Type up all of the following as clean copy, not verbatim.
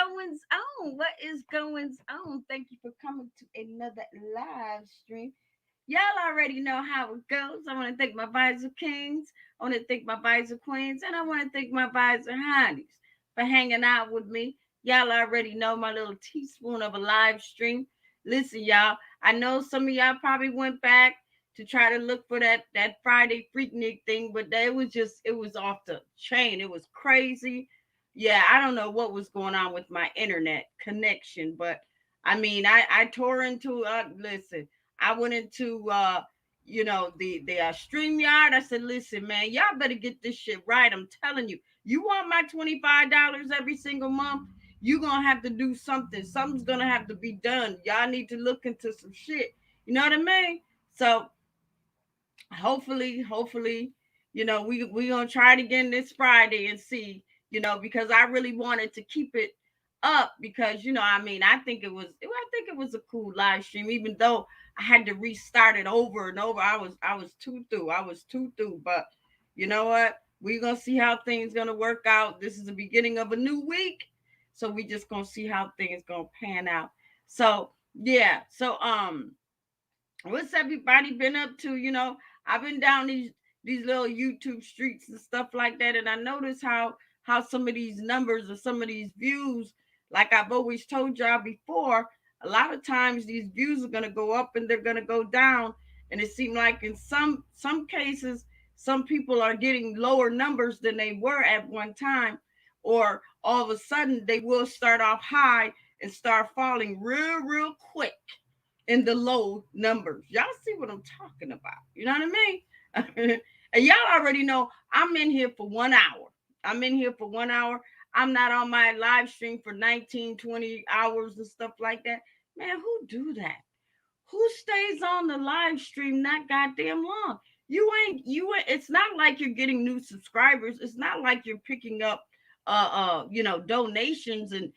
going on? What is going on? Thank you for coming to another live stream. Y'all already know how it goes. I want to thank my visor kings. I want to thank my visor queens. And I want to thank my visor honeys for hanging out with me. Y'all already know my little teaspoon of a live stream. Listen, y'all, I know some of y'all probably went back to try to look for that Friday Freaknik thing, but it was off the chain. It was crazy. Yeah, I don't know what was going on with my internet connection, but I mean, I tore into listen, I went into the StreamYard. I said, listen, man, y'all better get this shit right. I'm telling you, you want my $25 every single month? You gonna have to do something. Something's gonna have to be done. Y'all need to look into some shit. You know what I mean? So hopefully, we gonna try it again this Friday and see, because I really wanted to keep it up because I mean I think it was a cool live stream, even though I had to restart it over and over. I was too through. I was too through. But you know what? We're gonna see how things gonna work out. This is the beginning of a new week. So we just gonna see how things gonna pan out. So yeah. So what's everybody been up to? I've been down these little YouTube streets and stuff like that, and I notice how some of these numbers or some of these views, like I've always told y'all before, a lot of times these views are gonna go up and they're gonna go down, and it seemed like in some cases some people are getting lower numbers than they were at one time, or all of a sudden they will start off high and start falling real quick in the low numbers. Y'all see what I'm talking about? You know what I mean? And y'all already know I'm in here for 1 hour. I'm in here for 1 hour. I'm not on my live stream for 19, 20 hours and stuff like that. Man, who do that? Who stays on the live stream that goddamn long? It's not like you're getting new subscribers. It's not like you're picking up donations and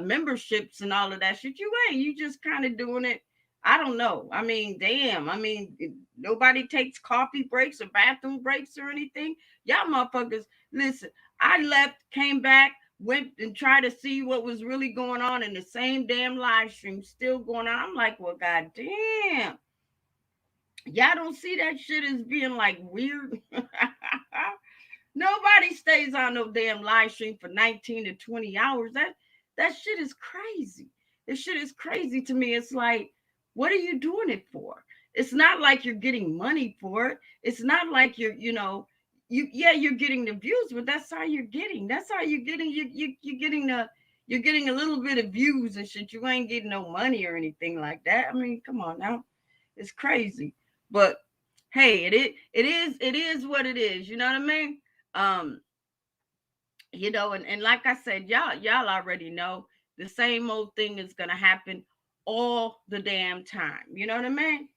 memberships and all of that shit. You just kind of doing it. I don't know. I mean, damn. I mean, nobody takes coffee breaks or bathroom breaks or anything. Y'all motherfuckers, listen. I left, came back, went and tried to see what was really going on, in the same damn live stream still going on. I'm like, well, goddamn. Y'all don't see that shit as being like weird. Nobody stays on no damn live stream for 19 to 20 hours. That shit is crazy. This shit is crazy to me. It's like, what are you doing it for? It's not like you're getting money for it. It's not like you're getting the views, but that's all you're getting. That's all you're getting. You're getting a little bit of views and shit. You ain't getting no money or anything like that. I mean, come on now. It's crazy. But hey, it is what it is. You know what I mean? Um, and like I said, y'all already know the same old thing is gonna happen all the damn time. You know what I mean?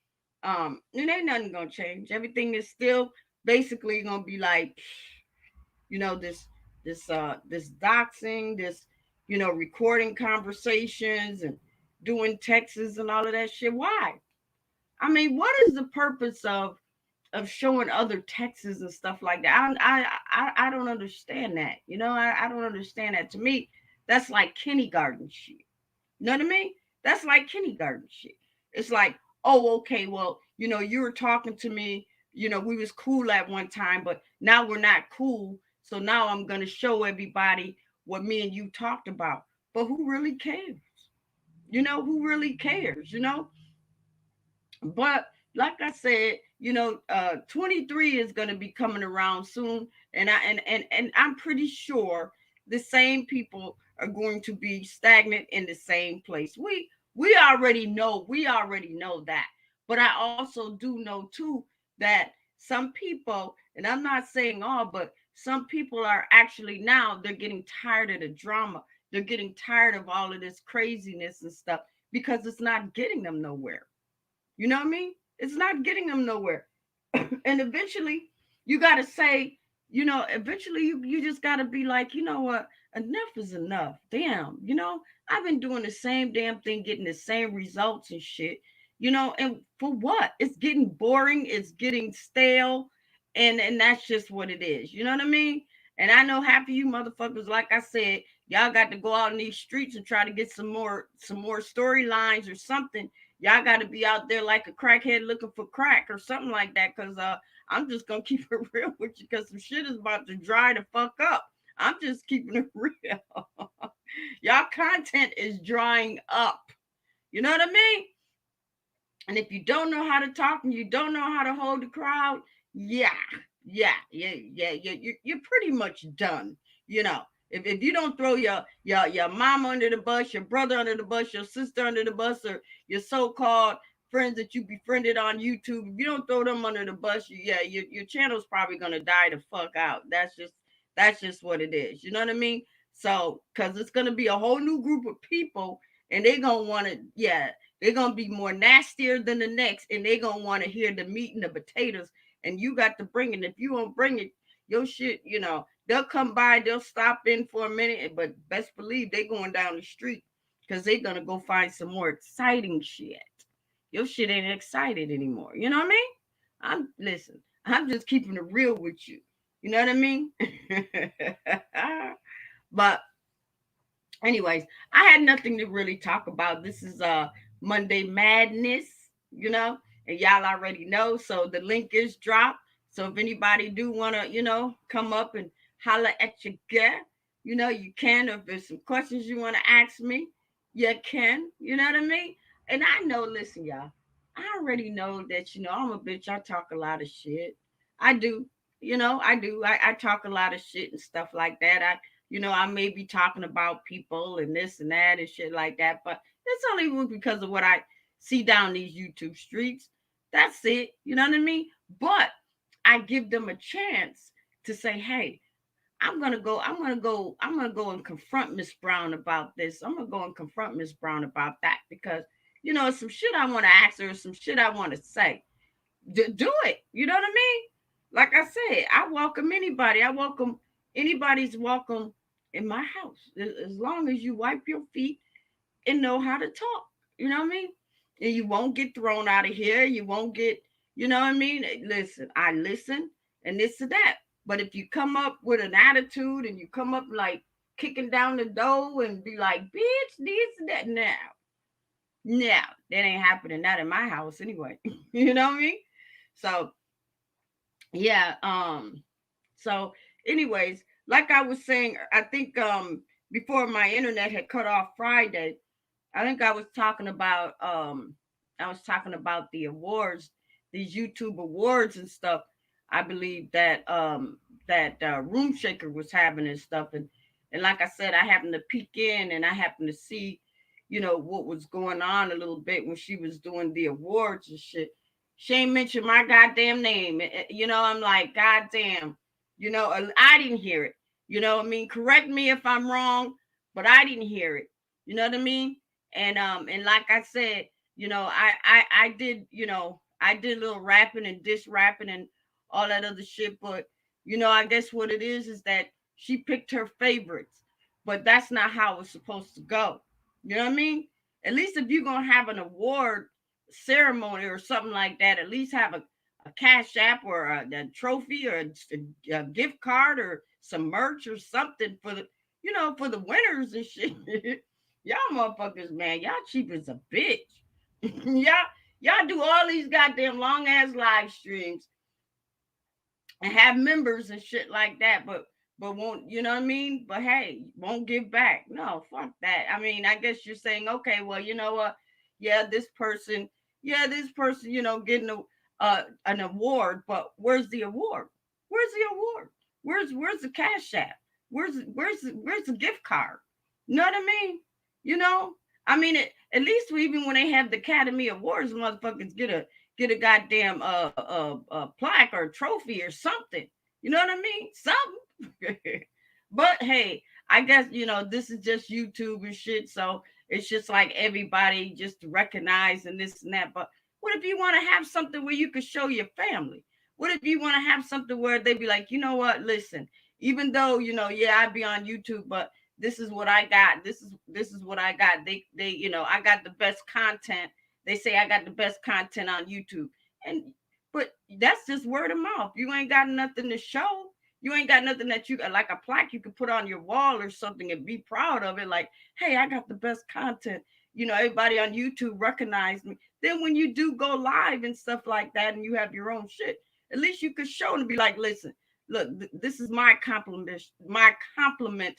And ain't nothing gonna change. Everything is still basically gonna be like, this doxing, this, recording conversations and doing texts and all of that shit. Why? I mean, what is the purpose of showing other texts and stuff like that? I don't understand that. I don't understand that. To me, that's like kindergarten shit. You know what I mean? That's like kindergarten shit. It's like, oh, okay, well, you were talking to me. We was cool at one time, but now we're not cool. So now I'm gonna show everybody what me and you talked about. But who really cares? Who really cares? But like I said, 23 is going to be coming around soon, and I'm pretty sure the same people are going to be stagnant in the same place. We already know that. But I also do know too that some people, and I'm not saying all, but some people are actually, now they're getting tired of the drama. They're getting tired of all of this craziness and stuff because it's not getting them nowhere. You know what I mean? It's not getting them nowhere. And eventually, you got to say, eventually you just got to be like, you know what? Enough is enough. Damn, I've been doing the same damn thing, getting the same results and shit, and for what? It's getting boring. It's getting stale. And that's just what it is. You know what I mean? And I know half of you motherfuckers, like I said, y'all got to go out in these streets and try to get some more storylines or something. Y'all got to be out there like a crackhead looking for crack or something like that. Cause I'm just gonna keep it real with you, cause some shit is about to dry the fuck up. I'm just keeping it real. Y'all content is drying up. You know what I mean? And if you don't know how to talk and you don't know how to hold the crowd, yeah, you're pretty much done. You know, if you don't throw your mom under the bus, your brother under the bus, your sister under the bus, or your so-called friends that you befriended on YouTube, if you don't throw them under the bus, yeah, your channel's probably gonna die the fuck out. That's just what it is. You know what I mean? So, cause it's gonna be a whole new group of people, and they gonna want to, yeah, they're gonna be more nastier than the next, and they're gonna want to hear the meat and the potatoes. And you got to bring it. If you don't bring it, your shit, they'll come by, they'll stop in for a minute, but best believe they going down the street because they're gonna go find some more exciting shit. Your shit ain't excited anymore. You know what I mean? I'm just keeping it real with you. You know what I mean? But anyways, I had nothing to really talk about. This is Monday Madness, and y'all already know. So the link is dropped. So if anybody do wanna, come up and holler at your girl, you can. Or if there's some questions you wanna ask me, you can. You know what I mean? And I know, listen, y'all, I already know that I'm a bitch. I talk a lot of shit. I do. I do. I talk a lot of shit and stuff like that. I may be talking about people and this and that and shit like that, but it's only because of what I see down these YouTube streets. That's it. You know what I mean? But I give them a chance to say, hey, I'm gonna go and confront Miss Brown about this. I'm gonna go and confront Miss Brown about that because some shit I want to ask her, some shit I want to say. Do it. You know what I mean? Like I said, I welcome anybody. Anybody's welcome in my house as long as you wipe your feet and know how to talk. You know what I mean? And you won't get thrown out of here. You won't get, you know what I mean? Listen, I listen and this and that. But if you come up with an attitude and you come up like kicking down the door and be like, bitch, this and that, now, that ain't happening. Not in my house anyway. You know what I mean? So yeah, so anyways, like I was saying, I think before my internet had cut off Friday, I think I was talking about the awards, these YouTube awards and stuff. I believe that Room Shaker was having and stuff, and like I said, I happened to peek in and I happened to see, what was going on a little bit when she was doing the awards and shit. She ain't mentioned my goddamn name. I'm like, goddamn, I didn't hear it. I mean, correct me if I'm wrong, but I didn't hear it. You know what I mean? And like I said, I did, I did a little rapping and diss rapping and all that other shit, but I guess what it is that she picked her favorites, but that's not how it's supposed to go. You know what I mean? At least if you're gonna have an award ceremony or something like that, at least have a cash app or a trophy or a gift card or some merch or something for the winners and shit. Y'all motherfuckers, man, y'all cheap as a bitch. y'all do all these goddamn long ass live streams and have members and shit like that, but won't, you know what I mean? But hey, won't give back. No, fuck that. I mean, I guess you're saying, okay, well, you know what? Yeah, this person, getting an award, but where's the award? Where's the award? Where's the cash app? Where's the gift card? You know what I mean? You know, I mean, at least even when they have the Academy Awards, motherfuckers get a goddamn plaque or a trophy or something. You know what I mean? Something. But hey, I guess this is just YouTube and shit, so it's just like everybody just recognize and this and that. But what if you want to have something where you could show your family? What if you want to have something where they be like, you know what? Listen, even though yeah, I'd be on YouTube, but this is what I got. This is what I got. They I got the best content. They say I got the best content on YouTube, but that's just word of mouth. You ain't got nothing to show. You ain't got nothing that you like a plaque you could put on your wall or something and be proud of it. Like, hey, I got the best content. Everybody on YouTube recognized me. Then when you do go live and stuff like that, and you have your own shit, at least you could show and be like, listen, look, this is my compliment. My compliment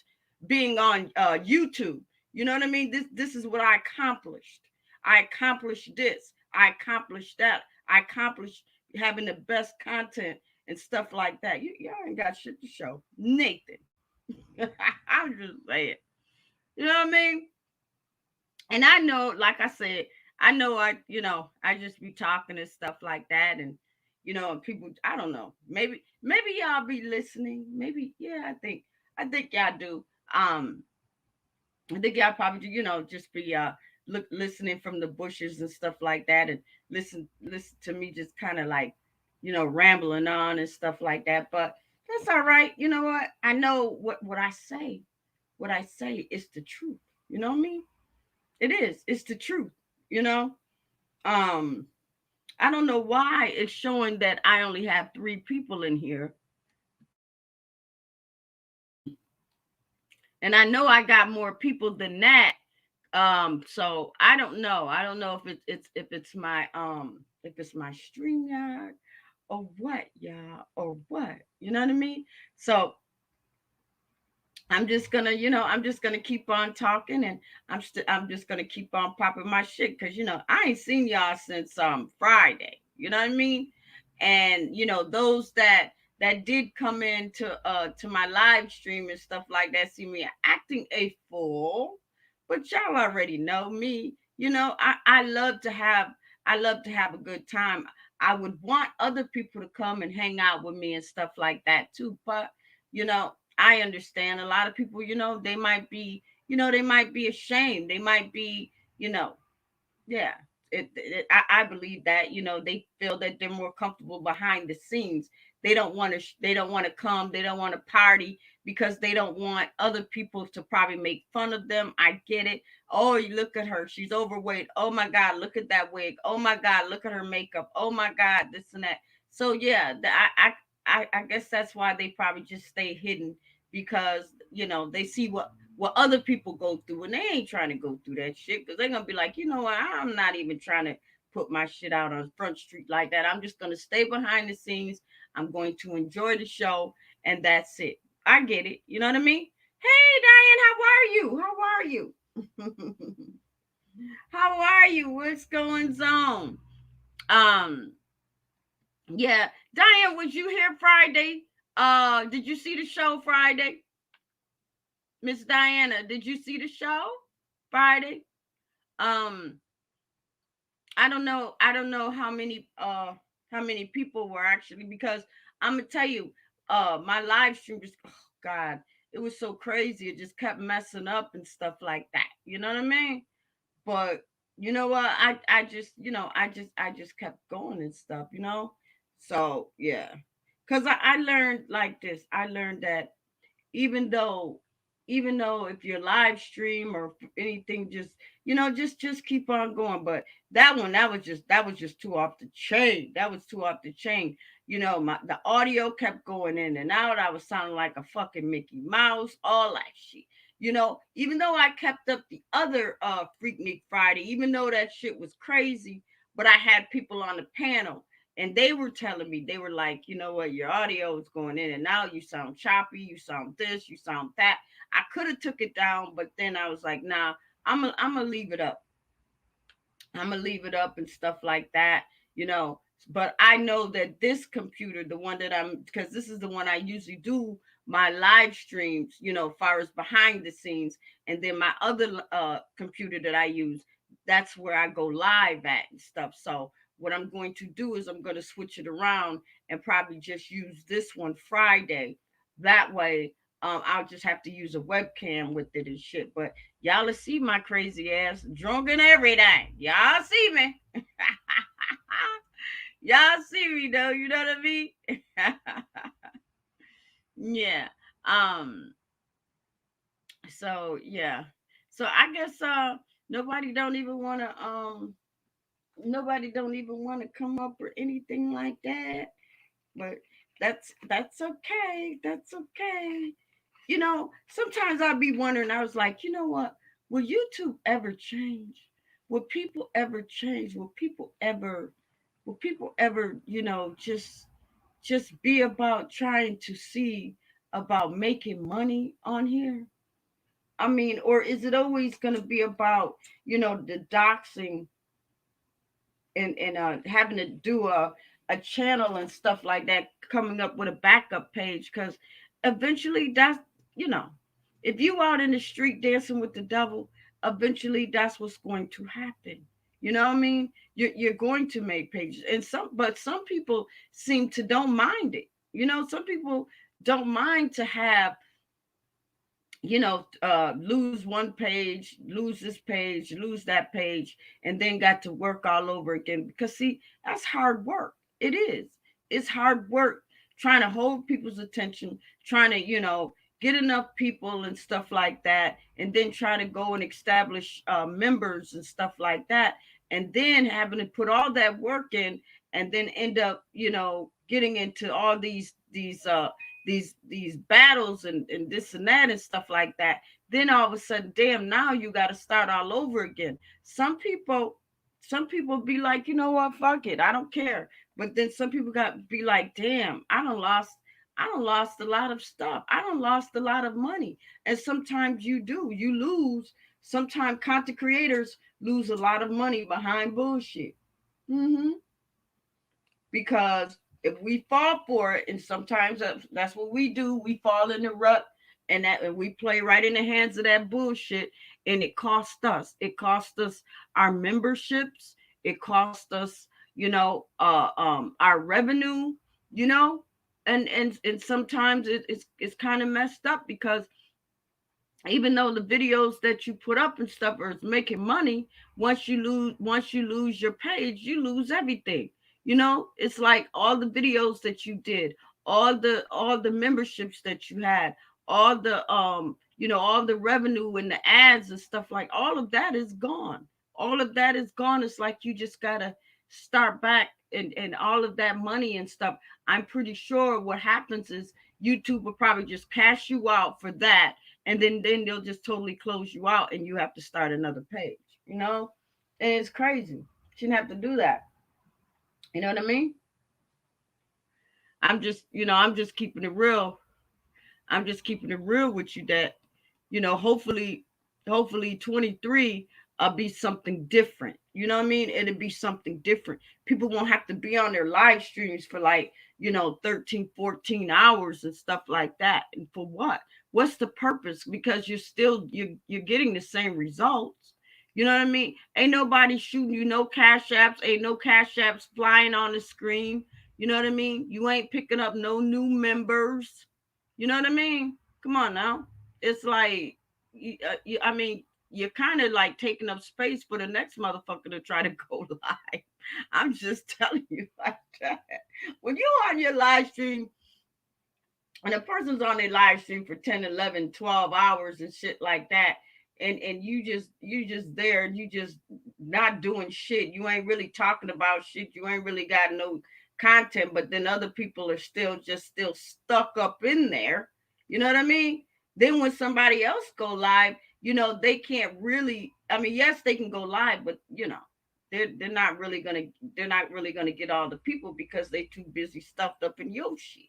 being on YouTube. You know what I mean? This is what I accomplished. I accomplished this. I accomplished that. I accomplished having the best content and stuff like that. Y'all ain't got shit to show. Nathan. I'm just saying. You know what I mean? And I know, like I said, I know I just be talking and stuff like that. And and people, I don't know. Maybe y'all be listening. Maybe, yeah, I think y'all do. I think y'all probably just be listening from the bushes and stuff like that, and listen to me just kind of like rambling on and stuff like that. But that's all right. You know what? I know what I say. What I say is the truth. You know what I mean? It is. It's the truth. You know. Um. I don't know why it's showing that I only have 3 people in here. And I know I got more people than that. So I don't know if it's my StreamYard or what, y'all, or what. You know what I mean? So I'm just gonna keep on talking, and I'm just gonna keep on popping my shit, because I ain't seen y'all since Friday. You know what I mean? And those that did come in to my live stream and stuff like that, see me acting a fool. But y'all already know me. I love to have a good time. I would want other people to come and hang out with me and stuff like that too. But I understand a lot of people, they might be ashamed. They might be, yeah. I believe that they feel that they're more comfortable behind the scenes. They don't want to come. They don't want to party because they don't want other people to probably make fun of them. I get it. Oh, you look at her, she's overweight. Oh my God, look at that wig. Oh my God, look at her makeup. Oh my God, this and that. So yeah, I guess that's why they probably just stay hidden, because they see what other people go through, and they ain't trying to go through that shit, because they're gonna be like, what, I'm not even trying to put my shit out on Front Street like that. I'm just gonna stay behind the scenes. I'm going to enjoy the show, and that's it. I get it. You know what I mean? Hey, Diane, how are you? How are you? What's going on? Um, yeah, Diane, was you here Friday? Did you see the show Friday? Miss Diana, did you see the show Friday? Um, I don't know how many people were actually, because I'm gonna tell you, my live stream just, oh God, it was so crazy. It just kept messing up and stuff like that. You know what I mean? But you know what? I just kept going and stuff. So yeah. Cause I learned like this. I learned that even though if you're live stream or anything, just keep on going. But that was just too off the chain. That was too off the chain. The audio kept going in and out. I was sounding like a fucking Mickey Mouse, all that shit. Even though I kept up the other Freaknik Friday, even though that shit was crazy, but I had people on the panel, and they were telling me, they were like, you know what, your audio is going in and out. You sound choppy. You sound this. You sound that. I could have took it down, but then I was like, nah, I'm gonna leave it up. I'm gonna leave it up and stuff like that, you know. But I know that this computer, the one that because this is the one I usually do my live streams, far as behind the scenes, and then my other computer that I use, that's where I go live at and stuff. So what I'm going to do is I'm going to switch it around and probably just use this one Friday. That way, I'll just have to use a webcam with it and shit. But y'all will see my crazy ass drunk and everything. Y'all see me. Y'all see me though, you know what I mean? Yeah. Um, so yeah. So I guess nobody don't even wanna nobody don't even wanna come up or anything like that. But That's okay. That's okay. Sometimes I'll be wondering, I was like, you know what? Will YouTube ever change? Will people ever change? Will people ever, just be about trying to see about making money on here? I mean, or is it always going to be about, the doxing and having to do a channel and stuff like that, coming up with a backup page? Because eventually that's, you know if you out in the street dancing with the devil, eventually that's what's going to happen. You know what I mean? You're going to make pages, and some people seem to don't mind it. Some people don't mind to have, lose one page, lose this page, lose that page, and then got to work all over again. Because see, that's hard work. It is. It's hard work trying to hold people's attention, trying to, get enough people and stuff like that, and then trying to go and establish members and stuff like that, and then having to put all that work in, and then end up, getting into all these battles and this and that and stuff like that. Then all of a sudden, damn, now you got to start all over again. Some people be like, you know what, fuck it, I don't care. But then some people got to be like, damn, I don't lost a lot of stuff. I don't lost a lot of money. And sometimes you lose. Sometimes content creators lose a lot of money behind bullshit. hmm because if we fall for it, and sometimes that's what we do, we fall in the rut, and we play right in the hands of that bullshit, and it costs us. It costs us our memberships. It costs us, our revenue. You know, and sometimes it's kind of messed up because even though the videos that you put up and stuff are making money, once you lose your page, you lose everything. It's like all the videos that you did, all the memberships that you had, all the revenue and the ads and stuff, like all of that is gone. All of that is gone. It's like you just gotta start back, and all of that money and stuff. I'm pretty sure what happens is YouTube will probably just cash you out for that, and then they'll just totally close you out, and you have to start another page. You know, and it's crazy. Shouldn't have to do that. You know what I mean? I'm just keeping it real. I'm just keeping it real with you that, hopefully 23 be something different. You know what I mean? It'll be something different. People won't have to be on their live streams for like, 13, 14 hours and stuff like that. And for what? What's the purpose? Because you're getting the same results. You know what I mean? Ain't nobody shooting you no cash apps, ain't no cash apps flying on the screen. You know what I mean? You ain't picking up no new members. You know what I mean? Come on now. It's like, I mean, you're kind of like taking up space for the next motherfucker to try to go live. I'm just telling you like that. When you're on your live stream, and a person's on their live stream for 10, 11, 12 hours and shit like that, and you just there, and you just not doing shit, you ain't really talking about shit, you ain't really got no content, but then other people are still stuck up in there. You know what I mean? Then when somebody else go live, they can't really, I mean, yes, they can go live, but they're not really gonna get all the people because they too busy stuffed up in your shit.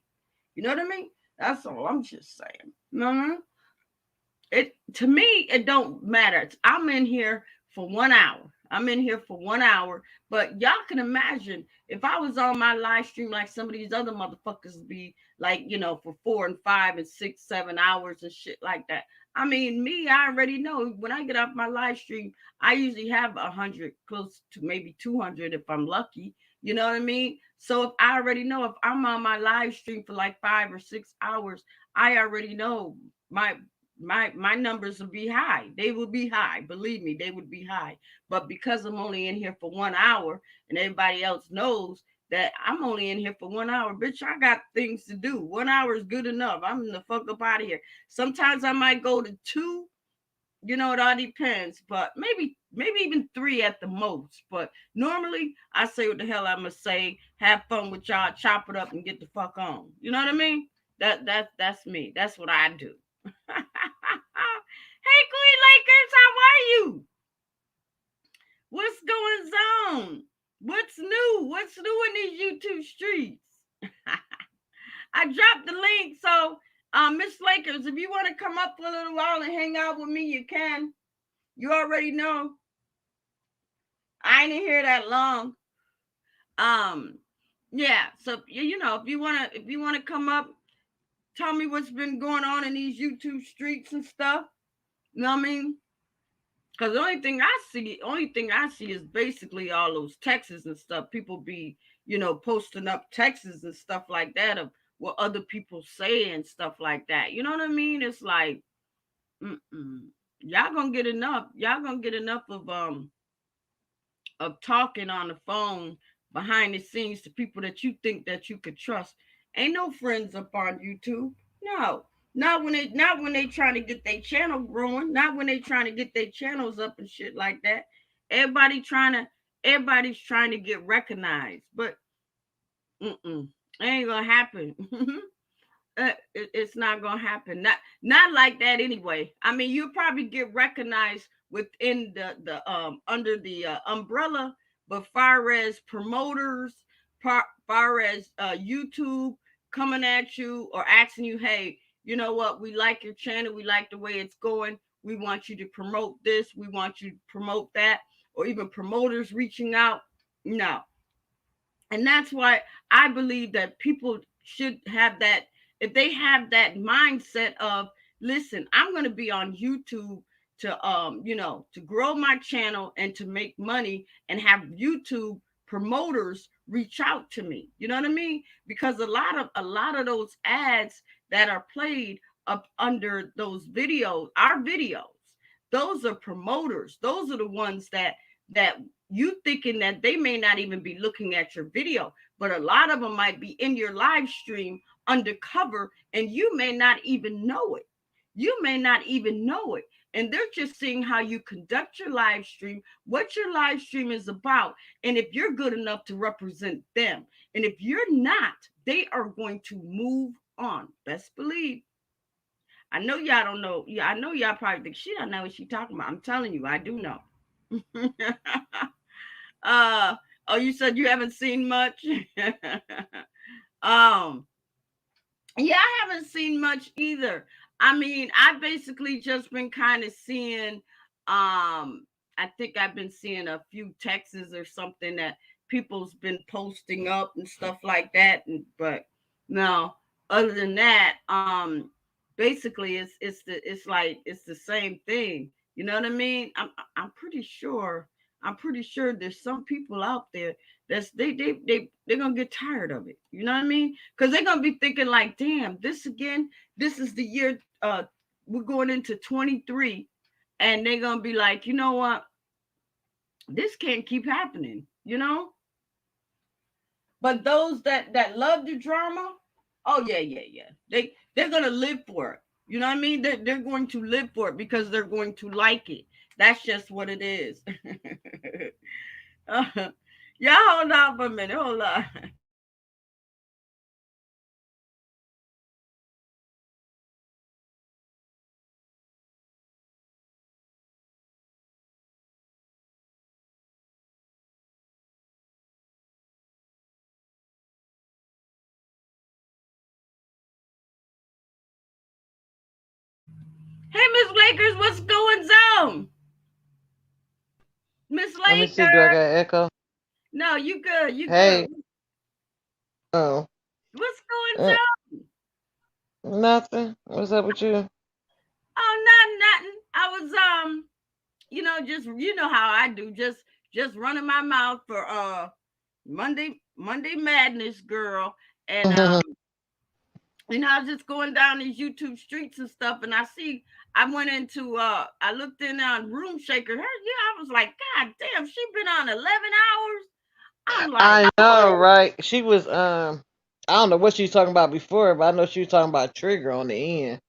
You know what I mean? That's all I'm just saying. Mm-hmm. It, to me, it don't matter. I'm in here for 1 hour. I'm in here for 1 hour. But y'all can imagine if I was on my live stream like some of these other motherfuckers be like, for 4 and 5 and 6, 7 hours and shit like that. I mean, me, I already know when I get off my live stream, I usually have 100, close to maybe 200 if I'm lucky. You know what I mean? So if I already know, if I'm on my live stream for like 5 or 6 hours, I already know my my numbers will be high. They will be high. Believe me, they would be high. But because I'm only in here for 1 hour, and everybody else knows that I'm only in here for 1 hour, bitch, I got things to do. 1 hour is good enough. I'm the fuck up out of here. Sometimes I might go to two, It all depends, but maybe even 3 at the most. But normally I say what the hell I must say, have fun with y'all, chop it up and get the fuck on. You know what I mean? That's me. That's what I do. Hey Queen Lakers, how are you? What's going on? What's new? What's new in these YouTube streets? I dropped the link, so Miss Lakers, if you want to come up for a little while and hang out with me, you can. You already know I ain't in here that long. Um, yeah. So if you wanna come up, tell me what's been going on in these YouTube streets and stuff. You know what I mean? Because the only thing I see is basically all those texts and stuff. People be, posting up texts and stuff like that of what other people say and stuff like that. You know what I mean? It's like, mm-mm. Y'all gonna get enough. Y'all gonna get enough of talking on the phone behind the scenes to people that you think that you could trust. Ain't no friends up on YouTube. No. Not when they trying to get their channel growing, not when they trying to get their channels up and shit like that. Everybody trying to everybody's trying to get recognized, but mm-mm, it ain't gonna happen. It's not gonna happen. Not like that anyway. I mean, you'll probably get recognized within the under the umbrella, but far as promoters, far as YouTube coming at you or asking you, hey, you know what? We like your channel. We like the way it's going. We want you to promote this. We want you to promote that, or even promoters reaching out. No, and that's why I believe that people should have that. If they have that mindset of, listen, I'm going to be on YouTube to to grow my channel and to make money and have YouTube promoters reach out to me. You know what I mean? Because a lot of those ads that are played up under those videos, our videos, those are promoters. Those are the ones that you thinking that they may not even be looking at your video, but a lot of them might be in your live stream undercover and you may not even know it. You may not even know it. And they're just seeing how you conduct your live stream, what your live stream is about, and if you're good enough to represent them. And if you're not, they are going to move on. Best believe. I know y'all don't know. Yeah, I know y'all probably think she don't know what she talking about. I'm telling you, I do know. uh oh, you said you haven't seen much. um yeah, I haven't seen much either. I mean, I basically just been kind of seeing I think I've been seeing a few texts or something that people's been posting up and stuff like that, and but no, other than that, basically it's the same thing. You know what I mean? I'm pretty sure there's some people out there they're gonna get tired of it. You know what I mean? Because they're gonna be thinking like, damn, this again, this is the year we're going into 23, and they're gonna be like, you know what, this can't keep happening, you know. But those that love the drama, oh yeah, yeah, yeah, they're gonna live for it. You know what I mean? They're going to live for it because they're going to like it. That's just what it is. Y'all hold on for a minute. Hold on. Hey, Miss Lakers, what's going on? Miss Let me see. Do I Laker. got echo? No, you good. You good. Hey. Oh. What's going Uh, on? nothing. What's up with you? Oh, nothing. I was just how I do, just running my mouth for Monday Madness, girl. And I was just going down these YouTube streets and stuff, and I went into I looked in on Room Shaker. Her, yeah, I was like, God damn, she been on 11 hours. I'm like, I know, right? She was I don't know what she was talking about before, but I know she was talking about Trigger on the end.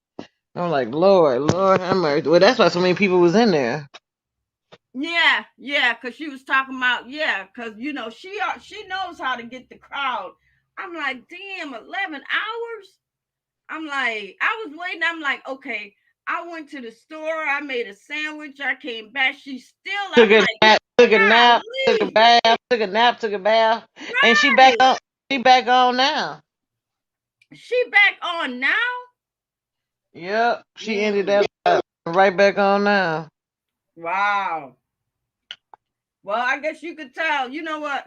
I'm like, Lord have mercy. Well, that's why so many people was in there. Yeah, yeah, because she was talking about, yeah, because she knows how to get the crowd. I'm like, damn, 11 hours. I'm like, I was waiting. I'm like, okay. I went to the store. I made a sandwich. I came back. She's still. Took I'm a like, nap, took a nap, took a golly, bath, took a nap, took a bath, and she back right? on. She back on now. She back on now. Yep, she ended Mm, that right back on now. wow. Well, I guess you could tell. You know what?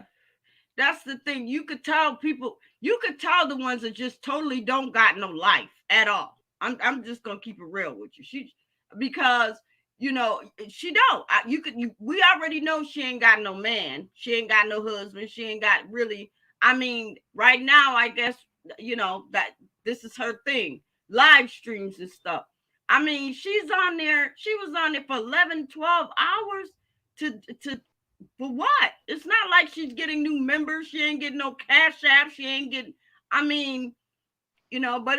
That's the thing. You could tell people. You could tell the ones that just totally don't got no life at all. I'm just gonna keep it real with you. She because she don't. We already know she ain't got no man. She ain't got no husband. She ain't got really. I mean, right now, I guess that this is her thing. Live streams and stuff. I mean, she's on there. She was on there for 11, 12 hours to for what? It's not like she's getting new members. She ain't getting no cash app. She ain't getting. I mean, but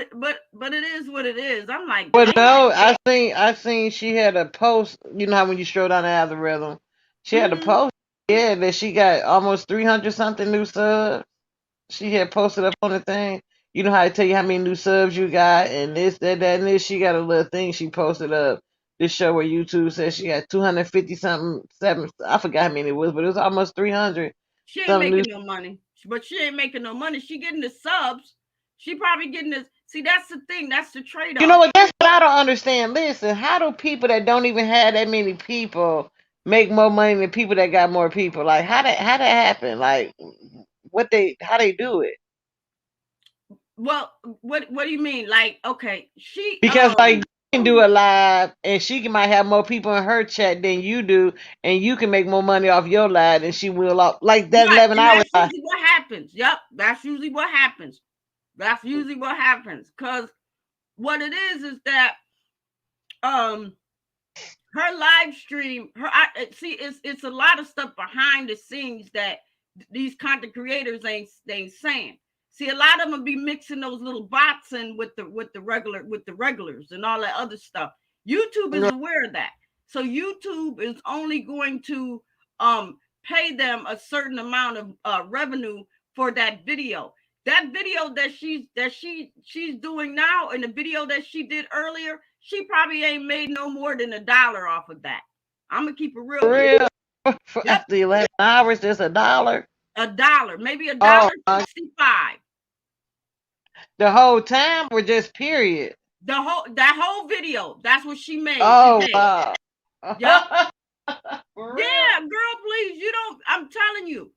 it is what it is. I'm like, Well, damn. no, I seen she had a post. You know how when you scroll down the algorithm, she had a Mm-hmm. post. Yeah, that she got almost 300 something new subs. She had posted up on the thing. You know how I tell you how many new subs you got and this, that, and this. She got a little thing she posted up. This show where YouTube says she got 250 something, seven. I forgot how many it was, but it was almost 300 She ain't something new. making no money. But she ain't making no money. She getting the subs. She probably getting this. See, that's the thing. That's the trade You know off. what? That's what I don't understand. Listen, how do people that don't even have that many people make more money than people that got more people? Like how that happen? Like how they do it? Well, what do you mean? Like, okay, she Because like you can do a live and might have more people in her chat than you do, and you can make more money off your live than she will off like that right, 11 hour that's live. usually what happens. Yep, that's usually what happens. That's usually what happens. Cause what it is that um her live stream, see, it's a lot of stuff behind the scenes that these content creators ain't saying. See, a lot of them be mixing those little bots in with the regulars and all that other stuff. YouTube is aware of that, so YouTube is only going to pay them a certain amount of revenue for that video. That video she's doing now, and the video that she did earlier, she probably ain't made no more than $1 off of that. I'm gonna keep it real For with real, you. for Yep, the 11 hours, just $1. $1, maybe a Oh, dollar 65. the whole time or just period? That whole video, that's what she made Oh today. wow. Yep. For real. Yeah, girl, please. You don't. I'm telling you.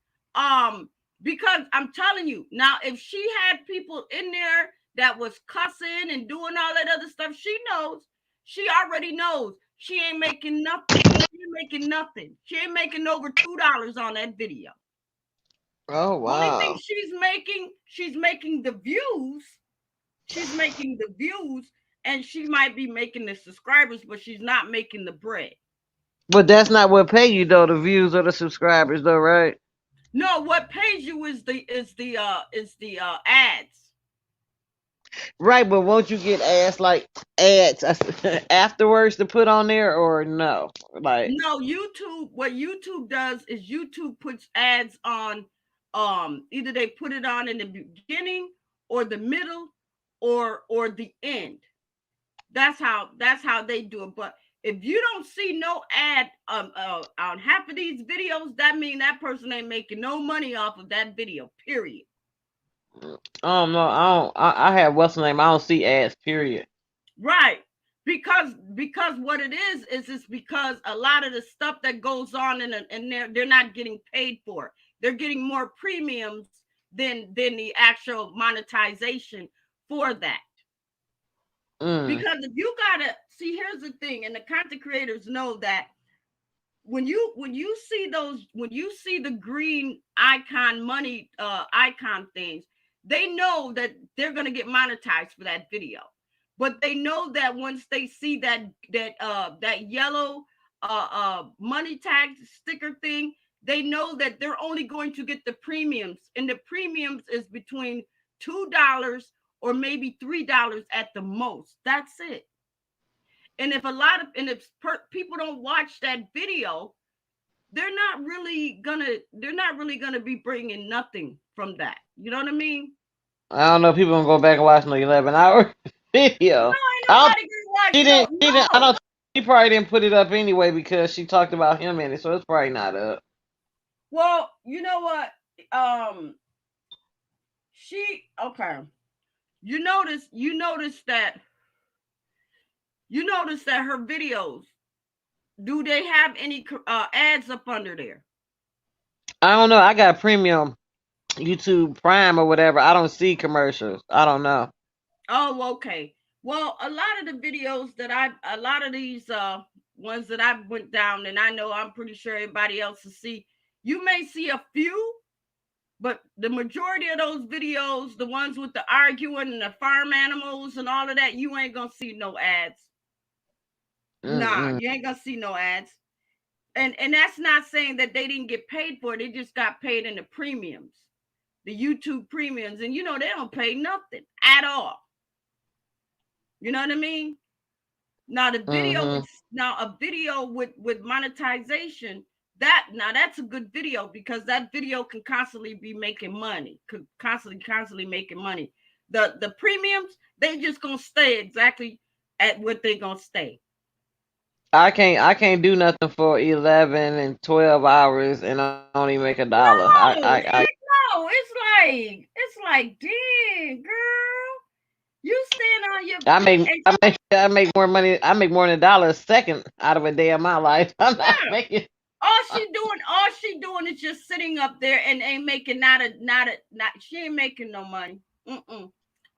Because I'm telling you now, if she had people in there that was cussing and doing all that other stuff, she knows. She already knows. She ain't making nothing. She ain't making nothing. She ain't making over $2 on that video. Oh Only thing wow. she's making the views. She's making the views, and she might be making the subscribers, but she's not making the bread. But that's not what pay you though, the views or the subscribers though, right? No, what pays you is the ads. Right, but won't you get asked like ads afterwards to put on there or no? Like, No, YouTube. What YouTube does is YouTube puts ads on. Either they put it on in the beginning or the middle or the end. That's how they do it. But if you don't see no ad on half of these videos, that means that person ain't making no money off of that video. Period. I don't know. I have what's the name? I don't see ads. Period. Right. Because what it is it's because a lot of the stuff that goes on and they're not getting paid for it. They're getting more premiums than the actual monetization for that. Mm. Because if you gotta see, here's the thing, and the content creators know that when you see the green icon money icon things, they know that they're going to get monetized for that video. But they know that once they see that yellow money tag sticker thing, they know that they're only going to get the premiums, and the premiums is between $2 or maybe $3 at the most. That's it. And if a lot of and if people don't watch that video, they're not really gonna be bringing nothing from that. You know what I mean? I don't know if people gonna go back and watch no 11 hour No, video. ain't I don't nobody gonna watch She no. didn't. She didn't. I No. don't. She probably didn't put it up anyway because she talked about him in it, so it's probably not up. Well, you know what? Um, she okay. You notice that her videos, do they have any ads up under there? I don't know. I got premium YouTube Prime or whatever. I don't see commercials. I don't know. Oh, okay. Well, a lot of these ones that I went down, and I know I'm pretty sure everybody else will see. You may see a few, but the majority of those videos, the ones with the arguing and the farm animals and all of that, you ain't gonna see no ads. Nah, Mm-mm. you ain't gonna see no ads. And that's not saying that they didn't get paid for it. They just got paid in the premiums, the YouTube premiums, and they don't pay nothing at all. You know what I mean? Now the video, Mm-hmm. it's now a video with monetization. That's a good video because that video can constantly be making money, could constantly making money. The premiums, they just gonna stay exactly at what they gonna stay. I can't do nothing for 11 and 12 hours and only make $1. No, heck no. It's like, dang, girl, you stand on your I make and I make more money. I make more than $1 a second out of a day of my life. I'm not yeah. making. All she doing is just sitting up there and ain't making not she ain't making no money. Mm-mm.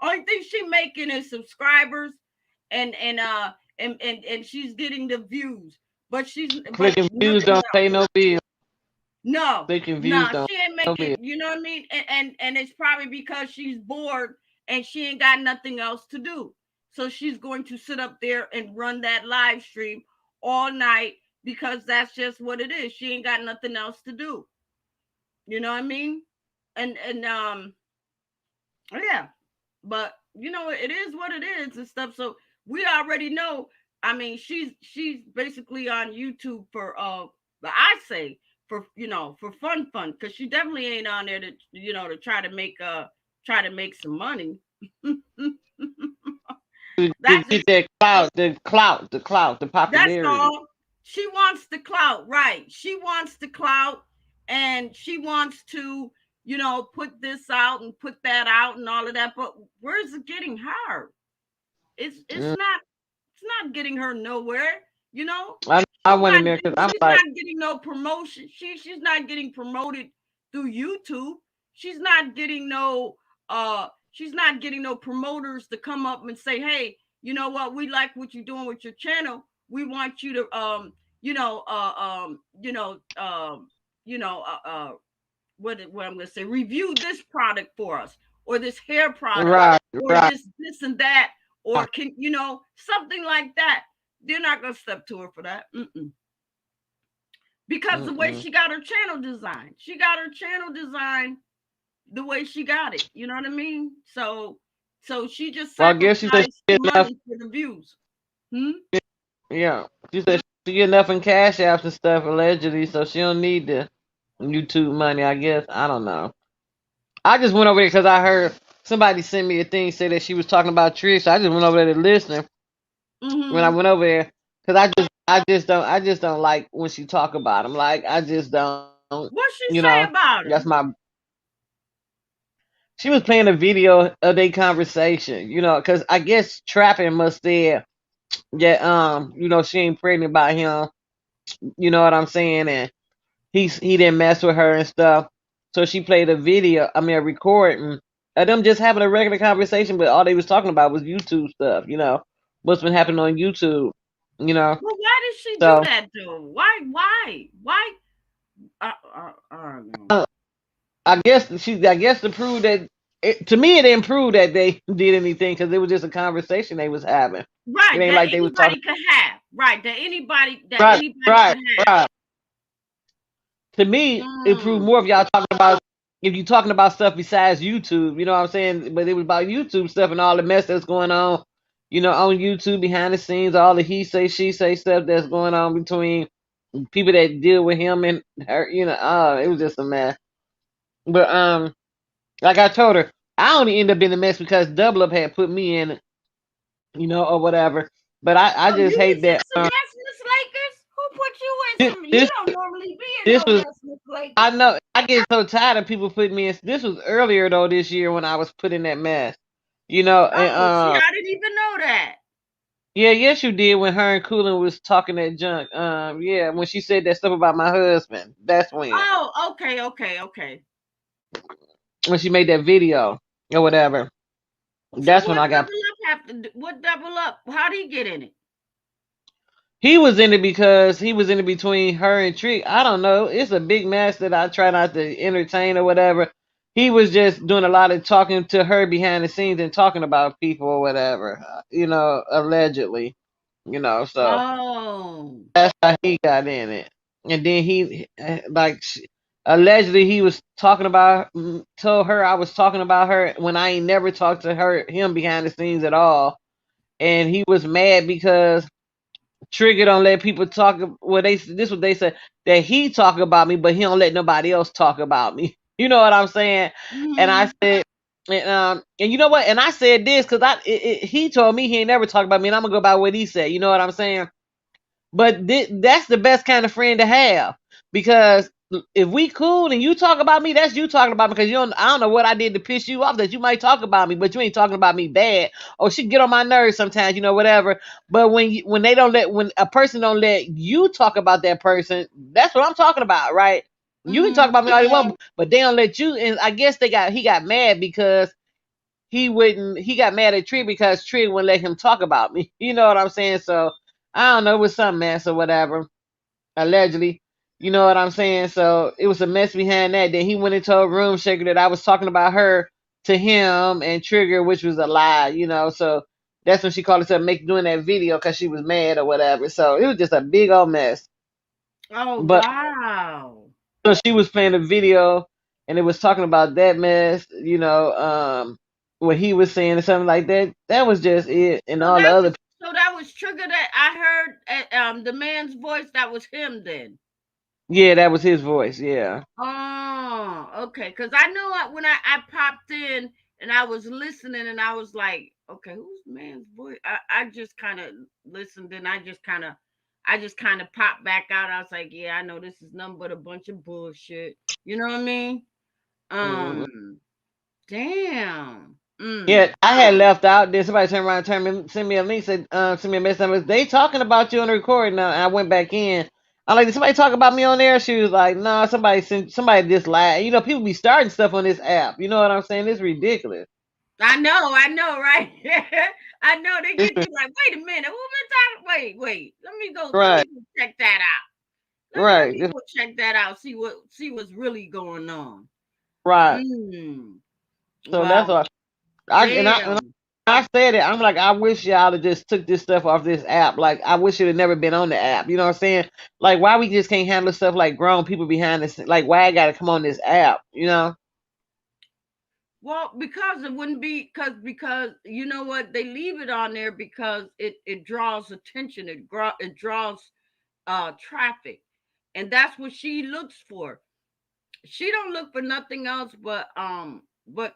Only thing she making is subscribers and she's getting the views. But she's but Clicking views nothing don't else. pay no bill. No, Clicking views no, don't she ain't pay no bill. making, you know what I mean? And it's probably because she's bored and she ain't got nothing else to do. So she's going to sit up there and run that live stream all night because that's just what it is. She ain't got nothing else to do. You know what I mean? And yeah. But it is what it is and stuff. So we already know. I mean, she's basically on YouTube for I say for for fun because she definitely ain't on there to to try to make some money. To That's get just that clout, the that's popularity. all. She wants the clout, right? She wants the clout, and she wants to put this out and put that out and all of that. But where's it getting her? It's Mm. not it's not getting her nowhere. You know, I went in there because I'm she's like, not getting no promotion. She's not getting promoted through YouTube. She's not getting no she's not getting no promoters to come up and say, hey, you know what, we like what you're doing with your channel. We want you to you know you know you know what I'm gonna say, review this product for us, or this hair product, right, or right. this and that, or can something like that. They're not gonna step to her for that. Mm-mm. Because the way Mm-mm. she got her channel designed, the way she got it. You know what I mean? So she just Well, I guess she said sacrificed she get enough. money for the views. Hmm? Yeah, she said she get enough in cash apps and stuff allegedly, so she don't need the YouTube money. I guess I don't know. I just went over there because I heard somebody send me a thing say that she was talking about Trish. So I just went over there to listen when I Mm-hmm. went over there because I just don't like when she talk about him. Like I just don't. What she say That's about my. him? She was playing a video of their conversation. Because I guess Trapping must say that she ain't pregnant by him. You know what I'm saying? And he didn't mess with her and stuff. So she played a video, I mean a recording of them just having a regular conversation, but all they was talking about was YouTube stuff, what's been happening on YouTube, you know. Well, why did she do So that though? Why? I don't know. uh, I guess to prove that to me it didn't prove that they did anything because it was just a conversation they was having. It Right, ain't that like they was talking. anybody could have. Right, that Right, anybody right, could have. right. To me, it proved Mm. more if y'all talking about if you talking about stuff besides YouTube, you know what I'm saying? But it was about YouTube stuff and all the mess that's going on, on YouTube behind the scenes, all the he say she say stuff that's going on between people that deal with him and her. It was just a mess. But like I told her, I only end up in the mess because Double Up had put me in it, or whatever. But I So just you hate was in that. some mess, Miss Lakers? Who put you in This some? You this don't normally be in this no was mess, Miss I Lakers. know I get so tired of people putting me in. This was earlier though this year when I was put in that mess. And Oh, see, I didn't even know that. yeah, yes you did when her and Coolin was talking that junk. Yeah, when she said that stuff about my husband. That's Oh, okay, okay, okay. when she made that video or whatever. So That's when what I got. double up have to do? What double up? How'd he get in it? He was in it because he was in it between her and Trick. I don't know. It's a big mess that I try not to entertain or whatever. He was just doing a lot of talking to her behind the scenes and talking about people or whatever, allegedly. So Oh, that's how he got in it. And then allegedly he was talking about, told her I was talking about her when I ain't never talked to him behind the scenes at all. And he was mad because Trigger don't let people talk. Well, this what they said, that he talk about me, but he don't let nobody else talk about me. You know what I'm saying? And I mm-hmm. said, and you know what? And I said this because he told me he ain't never talked about me, and I'm gonna go by what he said. You know what I'm saying? But that's the best kind of friend to have, because if we cool and you talk about me, that's you talking about me, because I don't know what I did to piss you off that you might talk about me, but you ain't talking about me bad. Or she get on my nerves sometimes, whatever. But when a person don't let you talk about that person, that's what I'm talking about, right? You can talk Mm-hmm. about me all you want, but they don't let you. And I guess he got mad because he got mad at Tree because Tree wouldn't let him talk about me. You know what I'm saying? So I don't know, it was some mess or whatever, allegedly. You know what I'm saying? So it was a mess behind that. Then he went into a room shaker that I was talking about her to him and Trigger, which was a lie. So that's when she called herself doing that video because she was mad or whatever. So it was just a big old mess. Oh But wow. so she was playing a video and it was talking about that mess, what he was saying or something like that. That was just it. And So all the that other, was so that was trigger that I heard the man's voice. That was him then. yeah, that was his voice. Yeah. Oh, okay. Because I know when I popped in and I was listening and I was like, okay, who's the man's voice? I just kind of listened and I just kind of popped back out. I was like, yeah, I know this is nothing but a bunch of bullshit. You know what I mean? Mhm. Um, damn. Yeah, I had left out. Then somebody turned around, send me a link, said, send me a message. They talking about you on the recording now. And I went back in. I'm like, did somebody talk about me on there? She was like, no, somebody just lied. People be starting stuff on this app. You know what I'm saying? It's ridiculous. I know, right? I know they It's get you like, wait a minute, who been talking? Wait, let right, me go check that out. Let right, me go check that out. See what's really going on. right. Mm. So that's Wow. what and Damn. I said it. I'm like, I wish y'all had just took this stuff off this app. Like, I wish it had never been on the app. You know what I'm saying? Like, why we just can't handle stuff like grown people behind this? Like, why I got to come on this app? You know? Well, because it wouldn't be because you know what, they leave it on there because it draws attention. It draws traffic, and that's what she looks for. She don't look for nothing else but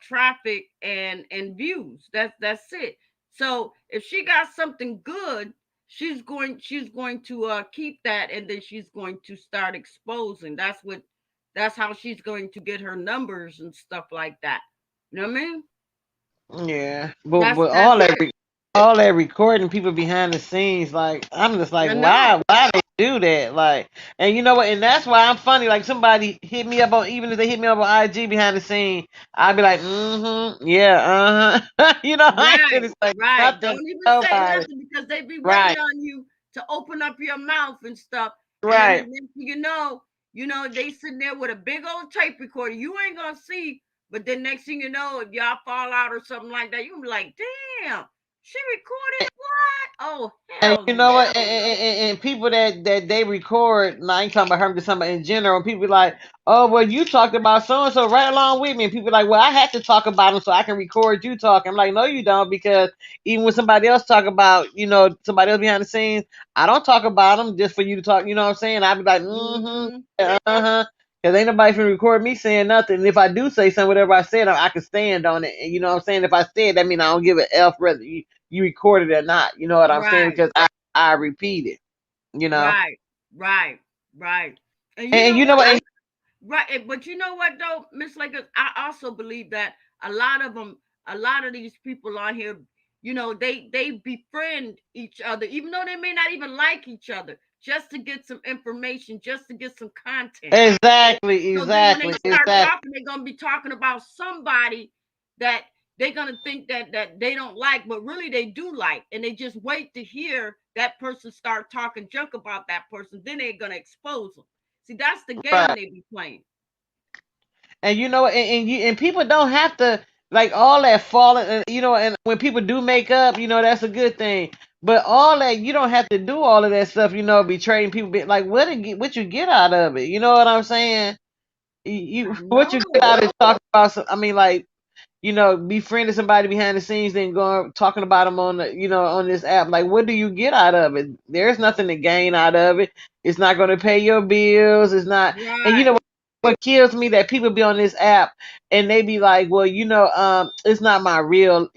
traffic and views. That's it. So if she got something good, she's going to keep that, and then she's going to start exposing. That's how she's going to get her numbers and stuff like that. You know what I mean? Yeah. But That's but that's it. all that recording people behind the scenes, like, I'm just like, I know. why they do that? Like, and you know what? And that's why I'm funny. Like, somebody hit me up on, even if they hit me up on IG behind the scene, I'd be like, yeah, I ain't Right, gonna say right. nothing to Don't even say nobody. nothing because they be Right, waiting on you to open up your mouth and stuff. And then the right. next thing they sitting there with a big old tape recorder. You ain't gonna see, but then next thing you know, if y'all fall out or something like that, you gonna be like, damn, She recorded what? Oh And hell you know no. what? And people that they record, now I ain't talking about her, I'm just talking about in general. And people be like, oh, well, you talked about so and so right along with me. And people be like, well, I have to talk about them so I can record you talking. I'm like, no, you don't, because even when somebody else talk about, somebody else behind the scenes, I don't talk about them just for you to talk. You know what I'm saying? I'd be like, mm-hmm, Mm-hmm. uh-huh. Because ain't nobody finna record me saying nothing. And if I do say something, whatever I said, I can stand on it. And you know what I'm saying? If I said that mean I don't give a F whether you record it or not. You know what I'm saying? Right, Because I repeat it. You know. right, right, right. And you And know you know what? what? Right, but you know what though, Miss Lakers, I also believe that a lot of them, a lot of these people on here, they befriend each other, even though they may not even like each other, just to get some information, just to get some content. Exactly, So then when they exactly, start exactly. talking, they're gonna be talking about somebody that they're gonna think that they don't like, but really they do like, and they just wait to hear that person start talking junk about that person. Then they're gonna expose them. See, that's the game Right. they be playing. And you know, and people don't have to like all that falling. And and when people do make up, that's a good thing. But all that you don't have to do all of that stuff. Betraying people. Like what you get out of it? You know what I'm saying? You I what you get out know. of talking about? I mean, like befriending somebody behind the scenes, then going talking about them on on this app. Like, what do you get out of it? There's nothing to gain out of it. It's not going to pay your bills. It's not. And Right. what kills me that people be on this app and they be like, well, it's not my real.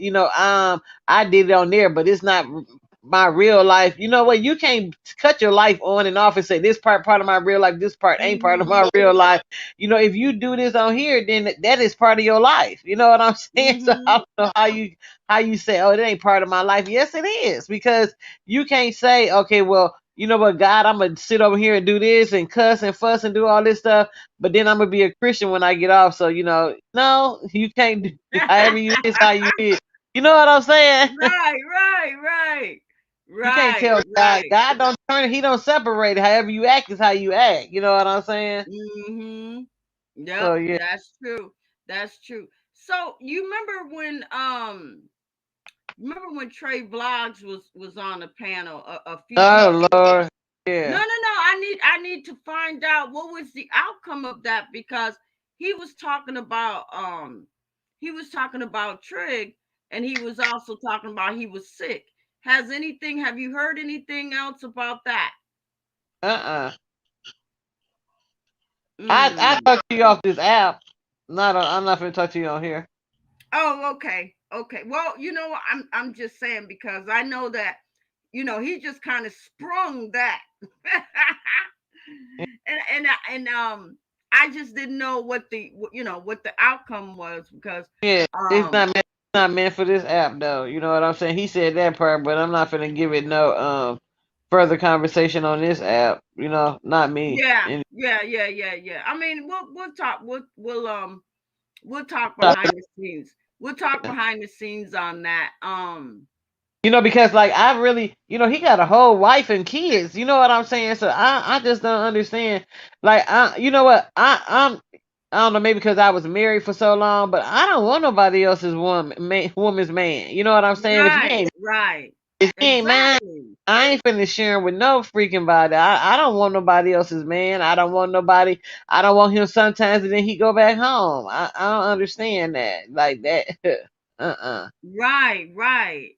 I did it on there, but it's not my real life. You know what? You can't cut your life on and off and say this part of my real life, this part ain't part of Mm-hmm. my real life. If you do this on here, then that is part of your life. You know what I'm saying? So Mm-hmm. I don't know how you say, oh, it ain't part of my life. Yes, it is, because you can't say, okay, well, you know what, God, I'm gonna sit over here and do this and cuss and fuss and do all this stuff, but then I'm gonna be a Christian when I get off. So no, you can't do however you is how you is. You know what I'm saying? Right, right, right. You can't Right, tell God. right. God don't turn it. He don't separate it. However you act is how you act. You know what I'm saying? Mm-hmm. So Yep, yeah. that's true. That's true. So you remember when Trey Vlogs was on the panel a few weeks Oh ago? Lord. No, Yeah. no, no. I need to find out what was the outcome of that, because he was talking about Trig, and he was also talking about he was sick. Have you heard anything else about that? Uh-uh. I Mm. talk to you off this app. I'm not gonna talk to you on here. Oh, okay. Okay. Well, you know what? I'm just saying, because I know that, he just kind of sprung that. And I just didn't know what the outcome was, because Yeah. um It's not meant for this app though. You know what I'm saying? He said that part, but I'm not gonna give it no further conversation on this app. Not me. yeah, And yeah, yeah, yeah, yeah. I mean, we'll talk behind the scenes. We'll talk behind the scenes on that. because like I really, he got a whole wife and kids. You know what I'm saying? So I just don't understand. Like you know what? I don't know, maybe because I was married for so long, but I don't want nobody else's woman's man. You know what I'm saying? Right, right. If he ain't mine, Exactly. I ain't finna share him with no freaking body. I don't want nobody else's man. I don't want nobody. I don't want him sometimes and then he go back home. I don't understand that like that. Right, right.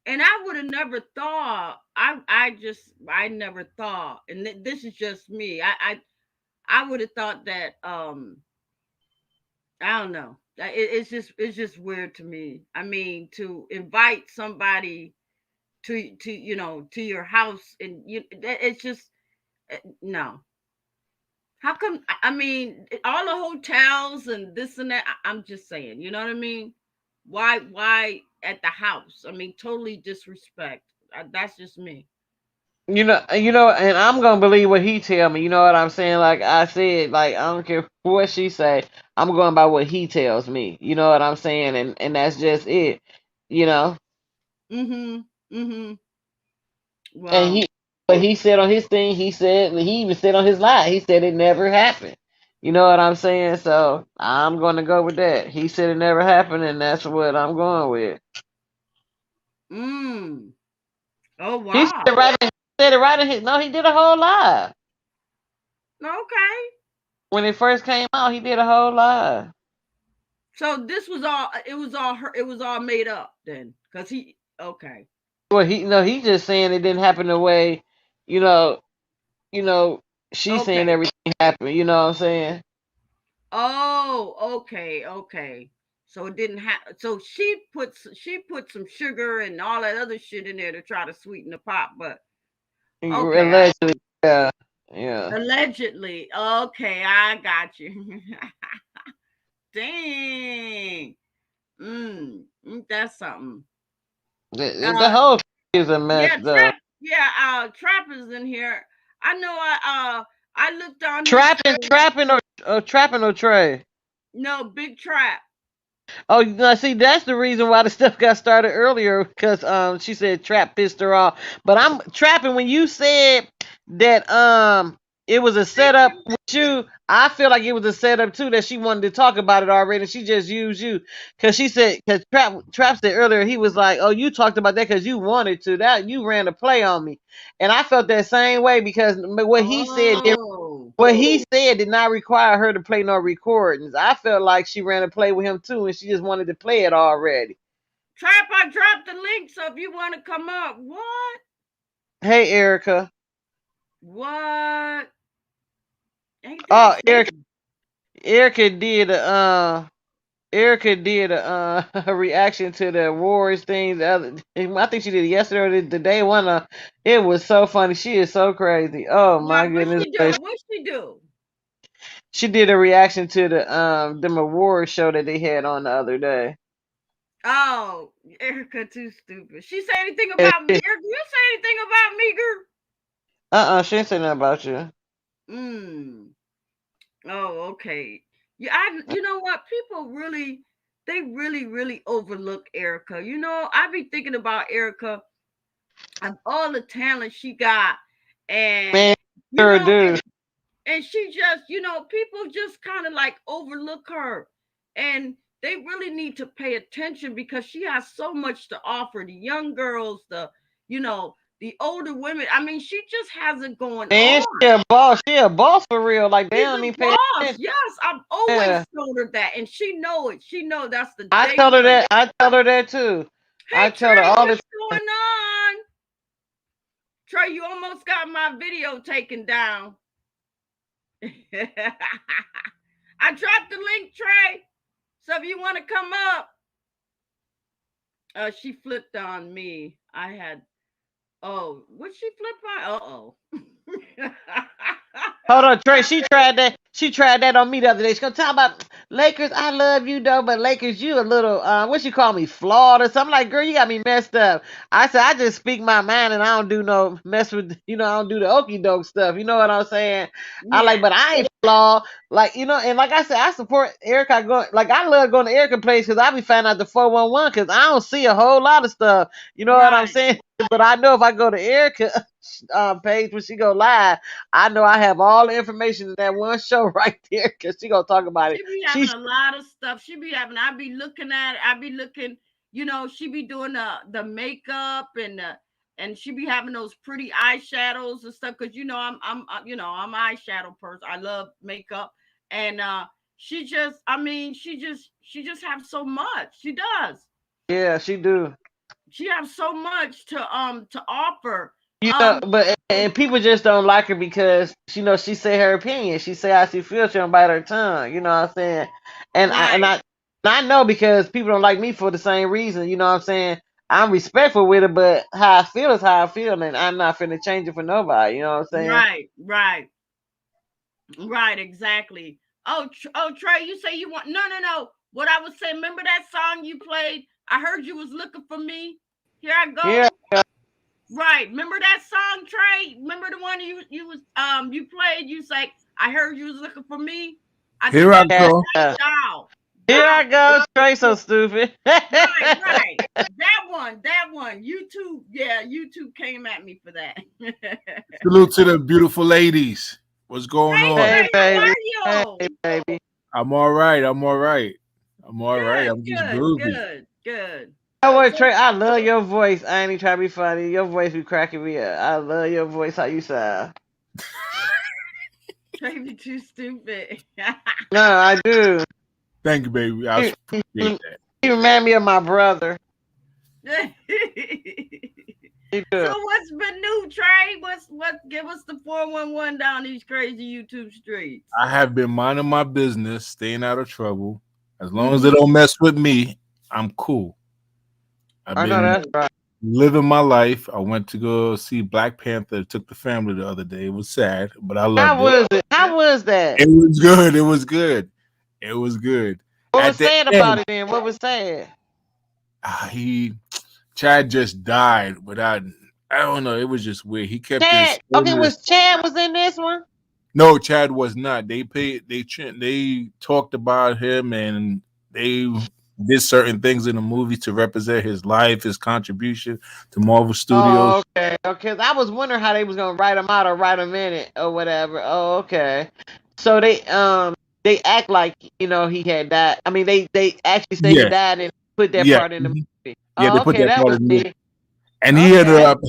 And I would have never thought. I never thought, and this is just me. I would have thought that I don't know. It's just weird to me. I mean, to invite somebody to your house, and it's just no. How come? I mean, all the hotels and this and that. I'm just saying. You know what I mean? Why at the house? I mean, totally disrespect. That's just me. And I'm gonna believe what he tell me. You know what I'm saying? Like I said, like I don't care what she say. I'm going by what he tells me. You know what I'm saying? And that's just it. You know. Mm-hmm. Mm-hmm. And Well. but he said on his thing, he even said on his lie, he said it never happened. You know what I'm saying? So I'm gonna go with that. He said it never happened, and that's what I'm going with. Mm. Oh He wow. said it right in his. No, he did a whole live Okay. when it first came out. He did a whole live. So this was all. It was all her. It was all made up then, cause he. Okay. Well, he just saying it didn't happen the way, you know, you know, she's saying Okay. everything happened. You know what I'm saying? Oh. Okay. Okay. So it didn't have. So she put some sugar and all that other shit in there to try to sweeten the pot. But okay. Allegedly, yeah, yeah. Allegedly. Okay. I got you. Dang. That's something. The Uh. whole is a mess, Yeah. though. Trap. Yeah. Trap is in here. I know. I looked on his. Trapping or Trey. No, Big Trap. Oh, no, see, that's the reason why the stuff got started earlier because she said Trap pissed her off. But I'm trapping when you said that it was a setup with you. I feel like it was a setup too that she wanted to talk about it already. She just used you because she said because Trap said earlier he was like, oh, you talked about that because you wanted to, that you ran a play on me, and I felt that same way because Oh. what he said did not require her to play no recordings. I felt like she ran a play with him too, and she just wanted to play it already. Trap, I dropped the link, so if you want to come up. What? Hey, Erica. What? Ain't that Oh, something? Erica did a a reaction to the awards thing. I think she did it yesterday or the day one. It was so funny. She is so crazy. Oh my What goodness. she do? What she do? She did a reaction to the them awards show that they had on the other day. Oh, Erica too stupid. She say anything about me? Erica, you say anything about me, girl? She didn't say nothing about you. Mm. Oh, okay. Yeah, you know what? People really they really overlook Erica. I be thinking about Erica of all the talent she got, and Man, you sure know, do. and she just, people just kind of like overlook her, and they really need to pay attention because she has so much to offer the young girls, the older women. I mean, she just has it going Man, on. she a boss. She a boss for real. Like they She's don't a even pay boss. attention. Yes, I've always Yeah. told her that, and she know it. She know that's the I day tell her one. that. I tell her that too. I Hey tell her Trey, all the what's going on? Trey, you almost got my video taken down. I dropped the link, Trey. So if you want to come up, she flipped on me. I had, oh, what she flip on? Uh oh. hold on, Trey. She tried that. She tried that on me the other day. She gonna talk about Lakers. I love you though, but Lakers, you a little what you call me, flawed or something. Like, girl, you got me messed up. I said I just speak my mind and I don't do no mess with. I don't do the okey doke stuff. You know what I'm saying? I like, Yeah. but I ain't flawed. Like, and like I said, I support Erica going. Like, I love going to Erica place because I be finding out the 411 because I don't see a whole lot of stuff. You know what I'm Right. saying? But I know if I go to Erica page when she go live, I know I have all the information in that one show right there because she gonna talk about it. She be having She's a lot of stuff. She be having. I be looking at it. I be looking. She be doing the makeup and she be having those pretty eyeshadows and stuff. Cause I'm an eyeshadow person. I love makeup, and she just have so much. She does. yeah, she do. She have so much to offer. But and people just don't like her because she say her opinion. She say how she feels. She don't bite her tongue. You know what I'm saying? And I and Right, I and I know because people don't like me for the same reason. You know what I'm saying? I'm respectful with her, but how I feel is how I feel, and I'm not finna change it for nobody. You know what I'm saying? right. Right, exactly. Oh, Trey, you say you want no. What I was saying, remember that song you played? I heard you was looking for me. Here I Yeah. go. Right. Remember that song, Trey? Remember the one you played? You say, I heard you was looking for me. I think Here that I was go. Dow. Here I Dow. go. Trey so stupid. Right. That one. YouTube, yeah, YouTube came at me for that. Hey Salute to the beautiful ladies. What's going on? Hey Trey, how baby. are Hey you? baby. I'm all right. I'm all right. I'm all right. Good, I'm just good, groovy. good, good. I want Trey. I love your voice. I ain't even trying to be funny. Your voice be cracking me up. I love your voice. How you sound? Trey be too stupid. No, I do. Thank you, baby. I You, appreciate you, that. you remind me of my brother. You do. So what's been new, Trey? What? Give us the 411 down these crazy YouTube streets. I have been minding my business, staying out of trouble. As long as they Mm-hmm. don't mess with me, I'm cool. I've I know been that's right. living my life. I went to go see Black Panther. Took the family the other day. It was sad, but I How loved it. was it? How was that? It was good. It was good. It was good. What was At the sad about end, it then? What was sad? he Chad just died without. I don't know. It was just weird. He kept his Chad. Okay, was Chad was in this one? No, Chad was not. They talked about him and they did certain things in the movie to represent his life, his contribution to Marvel Studios. Oh, okay. Okay. I was wondering how they was gonna write him out or write him in it or whatever. Oh, okay. So they act like he had died. I mean they actually say he Yeah, died and put that yeah, part in the mhm. movie. Yeah. Oh, They put okay, that that part was in the movie, neat. and he ended Okay. up.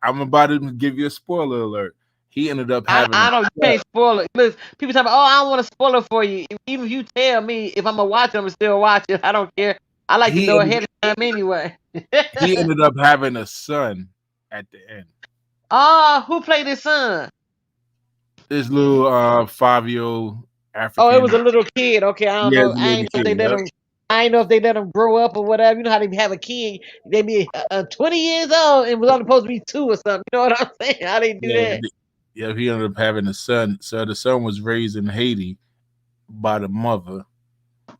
I'm about to give you a spoiler alert. He ended up having a I don't you son. can't spoil it. Listen, people talk about, oh, I don't want to spoil it for you. Even if you tell me if I'm gonna watch it, I'm gonna still watch it. I don't care. I like to He know ended, ahead of time anyway. he ended up having a son at the end. Oh, who played his son? This little 5-year-old Oh, it was African. a little kid. Okay, I don't Yeah, know. it's a I little ain't know if kid. they let Yep. him. I ain't know if they let him grow up or whatever. You know how they have a kid, they be 20 years old and was only supposed to be 2 or something. You know what I'm saying? How they do Yeah, that? yeah. He ended up having a son. So the son was raised in Haiti by the mother,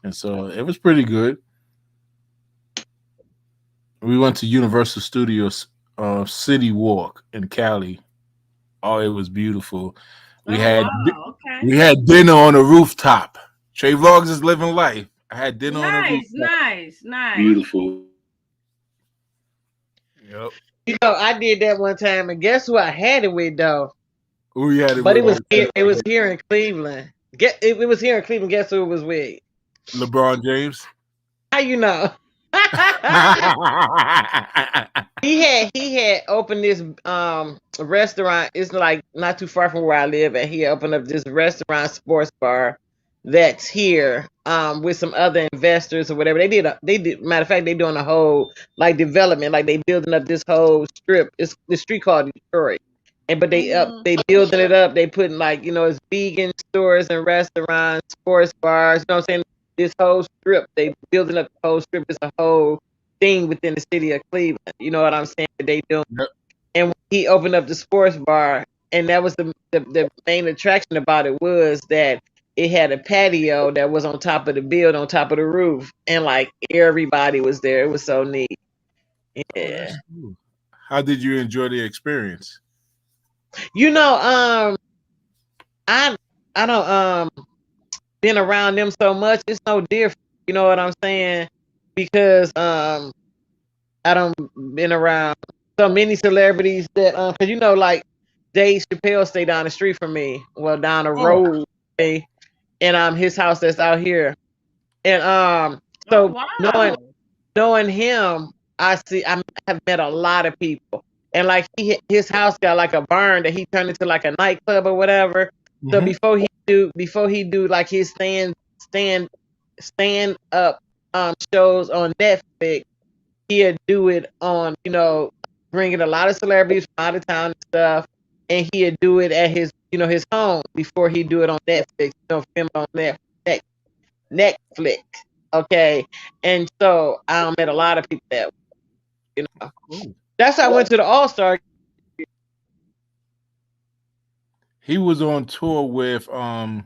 and so it was pretty good. We went to Universal Studios City Walk in Cali. Oh, it was beautiful. We Oh had wow. Okay. we had dinner on a rooftop. Trey Vlogs is living life. I had dinner on a Nice, rooftop. nice, nice. Beautiful. Yep. I did that one time, and guess who I had it with though? Who you had it But with? it was here in Cleveland. It was here in Cleveland. Guess who it was with? LeBron James. How you know? He had opened this restaurant. It's like not too far from where I live, and he opened up this restaurant sports bar that's here with some other investors or whatever. They did matter of fact they doing a whole like development, like they building up this whole strip. It's the street called Detroit. And but Mm-hmm. they building it up. They putting like, it's vegan stores and restaurants, sports bars, you know what I'm saying? This whole strip, they building up the whole strip. It's a whole thing within the city of Cleveland. You know what I'm saying? That they do. Yep. And he opened up the sports bar, and that was the main attraction about it was that it had a patio that was on top of the build, on top of the roof, and like everybody was there. It was so neat. Oh, Yeah. that's cool. How did you enjoy the experience? You know, I I don't been around them so much. It's no different. You know what I'm saying? Because I don't been around so many celebrities that because like Dave Chappelle stay down the street from me, well down the Oh, road, okay? And his house that's out here, and Oh so knowing wow. knowing him, I have met a lot of people, and like his house got like a barn that he turned into like a nightclub or whatever. So hmm before he do like his stand stand up shows on Netflix, he'd do it on, bringing a lot of celebrities from out of town and stuff, and he'd do it at his home before he do it on Netflix, film on Netflix. Okay, and so I met a lot of people that, you know. cool. That's how I went to the All Star. He was on tour with who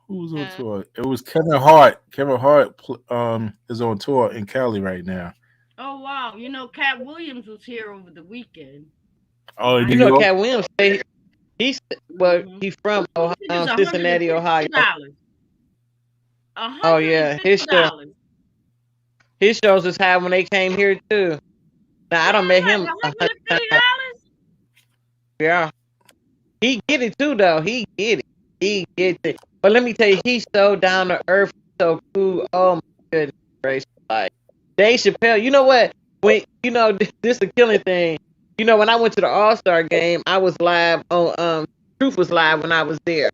was on tour? It was Kevin Hart. Kevin Hart is on tour in Cali right now. Oh wow. Cat Williams was here over the weekend. Oh, in I New didn't. York. Cat Williams, Mm-hmm. he's from Tickets Cincinnati, Ohio. $150. Oh hundred and yeah, fifty dollars. his shows was high when they came here too. Now I don't met What? him $150? Yeah, he get it too though. He get it. He gets it. But let me tell you, he's so down to earth, so cool. Oh my goodness gracious, like. Dave Chappelle. You know what? When this is a killing thing. When I went to the All-Star game, I was live on Truth was live when I was there.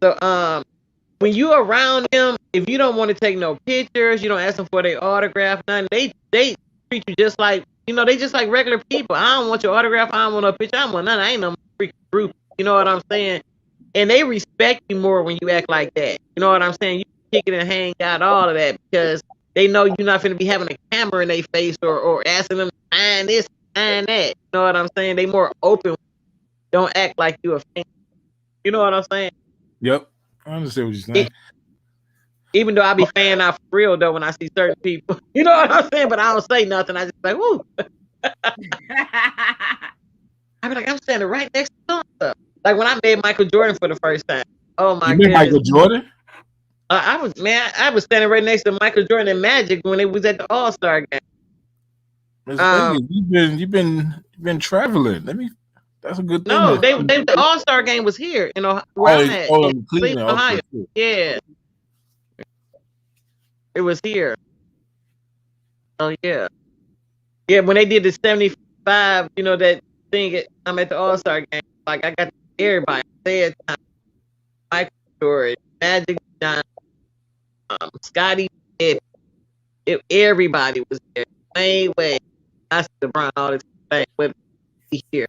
So when you around them, if you don't want to take no pictures, you don't ask them for their autograph, nothing. They treat you just like they just like regular people. I don't want your autograph. I don't want no picture. I don't want nothing. I ain't no freaking group. You know what I'm saying? And they respect you more when you act like that. You know what I'm saying? You kick it and hang out, all of that, because they know you're not going to be having a camera in their face or asking them to sign this, sign that. You know what I'm saying? They more open. Don't act like you a fan. You know what I'm saying? Yep, I understand what you're saying. It, even though I be fan out for real though when I see certain people. You know what I'm saying? But I don't say nothing. I just like, woo. I be like, I'm standing right next to him. Like when I met Michael Jordan for the first time. Oh my You mean goodness. Michael Jordan? I was standing right next to Michael Jordan and Magic when it was at the All-Star game. Miss Vegas, you've been traveling. That's a good thing. No, the All-Star game was here, where I'm at. In Cleveland, Cleveland, Ohio. okay. Yeah. It was here. Oh yeah. Yeah, when they did the 75, that thing I'm at the All-Star game, like I got everybody. Said Michael Jordan, Magic Johnson, Scotty, everybody was there. Way. I see LeBron all the time with me here.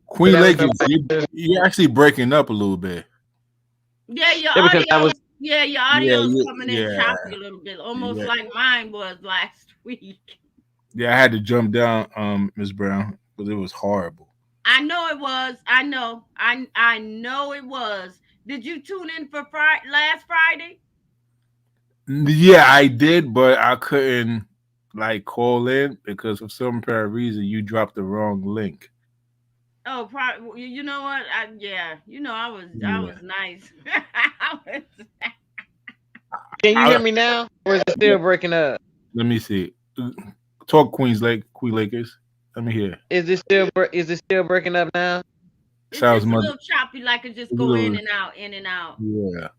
Queen Lakers, you're actually breaking up a little bit. Yeah, your audio is coming in choppy a little bit, almost like mine was last week. Yeah, I had to jump down, Miss Brown, because it was horrible. I know it was. I know it was. Did you tune in for last Friday? Yeah, I did, but I couldn't call in because for some apparent reason you dropped the wrong link. Oh, probably. You know what? I was nice. Can you hear me now, or is it still breaking up? Let me see. Talk Queen Lakers. Let me hear. Is it still breaking up now? It's just a little choppy, like it just go in and out, in and out. Yeah.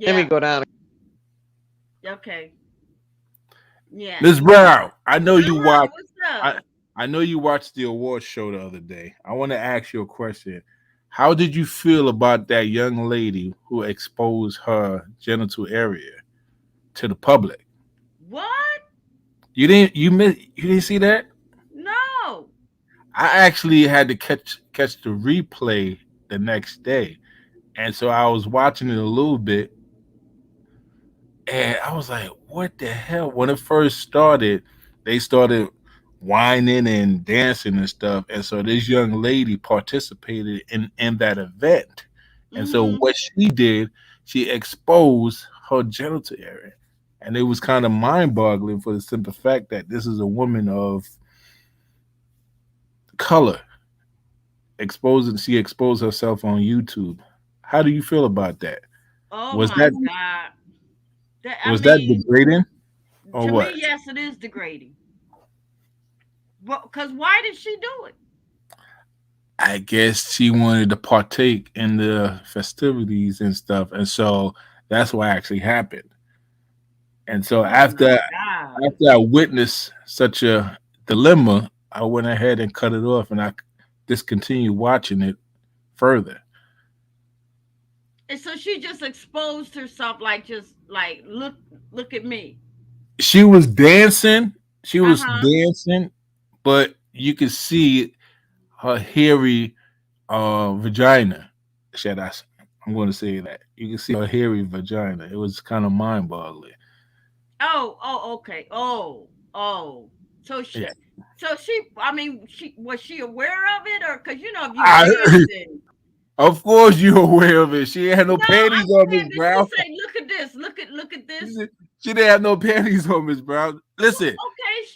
Let me go down. Okay. Yeah. Miss Brown, I know you watched. What's up? I know you watched the awards show the other day. I want to ask you a question. How did you feel about that young lady who exposed her genital area to the public? What? You didn't see that? No. I actually had to catch the replay the next day. And so I was watching it a little bit and I was like, what the hell? When it first started, they started whining and dancing and stuff. And so this young lady participated in that event. And so what she did, she exposed her genital area. And it was kind of mind-boggling for the simple fact that this is a woman of color. She exposed herself on YouTube. How do you feel about that? Oh was my that God. that degrading? Or to what? me, yes, it is degrading. Because why did she do it? I guess she wanted to partake in the festivities and stuff, and so that's what actually happened. And so after I witnessed such a dilemma, I went ahead and cut it off, and I discontinued watching it further. And so she just exposed herself, look at me. She was dancing. But you could see her hairy vagina. I'm going to say that. You can see her hairy vagina. It was kind of mind-boggling. Oh, okay. Oh. So she, was she aware of it, or because if you dancing? Of course, you're aware of it. She had no panties on, Miss Brown. She say, "Look at this! Look at this!" She didn't have no panties on, Miss Brown. Listen. Okay.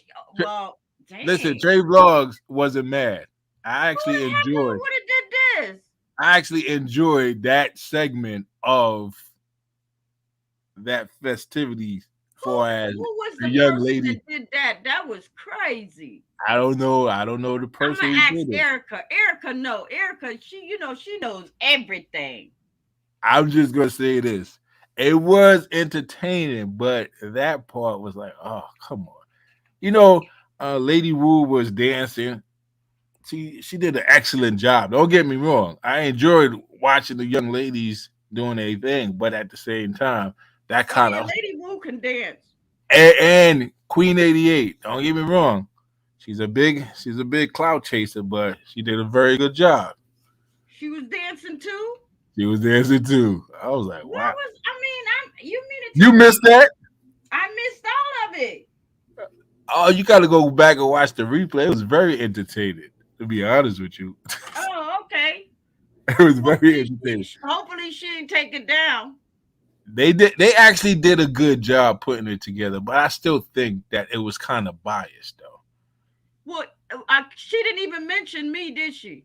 Well, dang. Listen. Trey Vlogs wasn't mad. I actually enjoyed. What did this? I actually enjoyed that segment of that festivities for as who was the the young person lady that did that? That was crazy. I don't know the person. I'm gonna ask Erica. Erica, she knows everything. I'm just gonna say this: It was entertaining, but that part was like, oh, come on. You know, Lady Wu was dancing. She did an excellent job. Don't get me wrong. I enjoyed watching the young ladies doing their thing, but at the same time, that Oh kind yeah, of Lady Wu can dance. and Queen 88. Don't get me wrong. She's a big clout chaser, but she did a very good job. She was dancing too. She was dancing too. I was like, Where wow. was I mean? You mean to You tell missed me that? I missed all of it? Oh, you got to go back and watch the replay. It was very entertaining, to be honest with you. Oh, okay. It was very Hopefully, entertaining. hopefully she didn't take it down. They actually did a good job putting it together, but I still think that it was kind of biased though. What? She didn't even mention me, did she?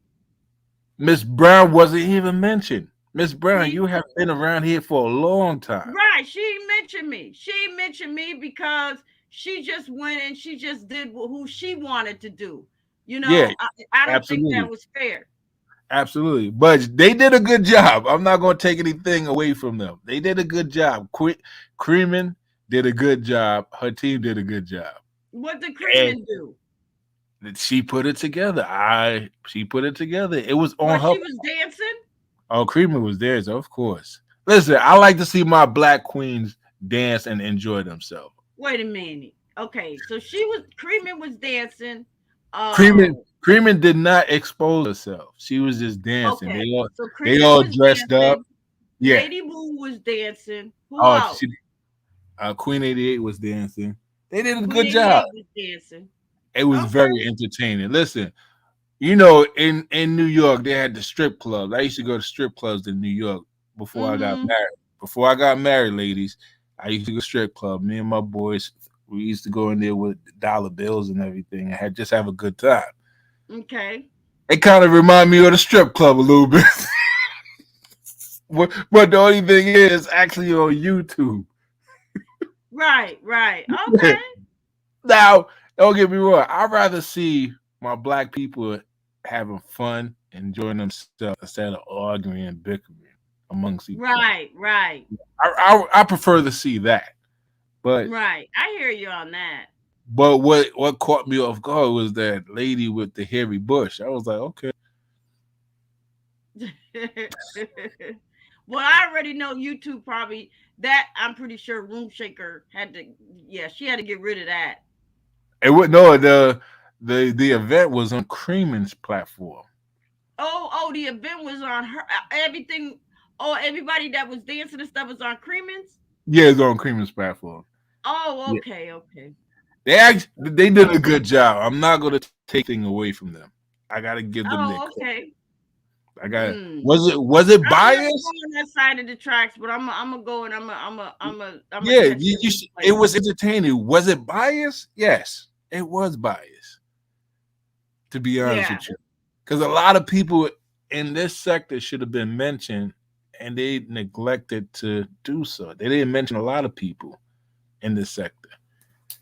Miss Brown wasn't even mentioned. Miss Brown, See, you have been around here for a long time. right? She didn't mention me. She didn't mention me because she just went and she just did who she wanted to do. You Yeah, know, I don't think that absolutely. was fair. Absolutely. But they did a good job. I'm not going to take anything away from them. They did a good job. Creeman did a good job. Her team did a good job. What did And Creeman do? she put it together. She put it together. It was on What her. she was dancing? Oh, Creeman was there, so of course. Listen, I like to see my black queens dance and enjoy themselves. Wait a minute. Okay, so she was Creeman was dancing. Creeman Um, Creeman did not expose herself. She was just dancing. okay, so They Creeman all was dressed up. dancing. Yeah. Lady Wu was dancing. Who Oh, else? Queen 88 was dancing. They did a Queen good job. 88 was dancing. It was Okay. very entertaining. Listen, in New York, they had the strip clubs. I used to go to strip clubs in New York before I got Mm-hmm. married. Before I got married, ladies, I used to go to strip club. Me and my boys, we used to go in there with dollar bills and everything and just have a good time. Okay. It kind of remind me of the strip club a little bit. But the only thing is actually on YouTube. Right, right. Okay. Now, don't get me wrong. I'd rather see my black people having fun, enjoying themselves instead of arguing and bickering amongst each other. Right, right, I prefer to see that. But right. I hear you on that. what caught me off guard was that lady with the hairy bush. I was like, okay. Well, I already know YouTube probably that I'm pretty sure Room Shaker had to yeah, she had to get rid of that. And what no the event was on Creeman's platform. Oh, the event was on her everything. Oh, everybody that was dancing and stuff was on Creeman's. Yeah, it's on Creeman's platform. Oh, Yeah. okay, okay. They did a good job. I'm not gonna take thing away from them. I gotta give them their Oh, credit. okay. I got Hmm. was it I've never biased? gone on that side of the tracks, but I'm gonna go and I'm gonna Yeah, catch the it replay. was entertaining. Was it biased? Yes, it was biased. To be honest Yeah. with you, because a lot of people in this sector should have been mentioned, and they neglected to do so. They didn't mention a lot of people in this sector,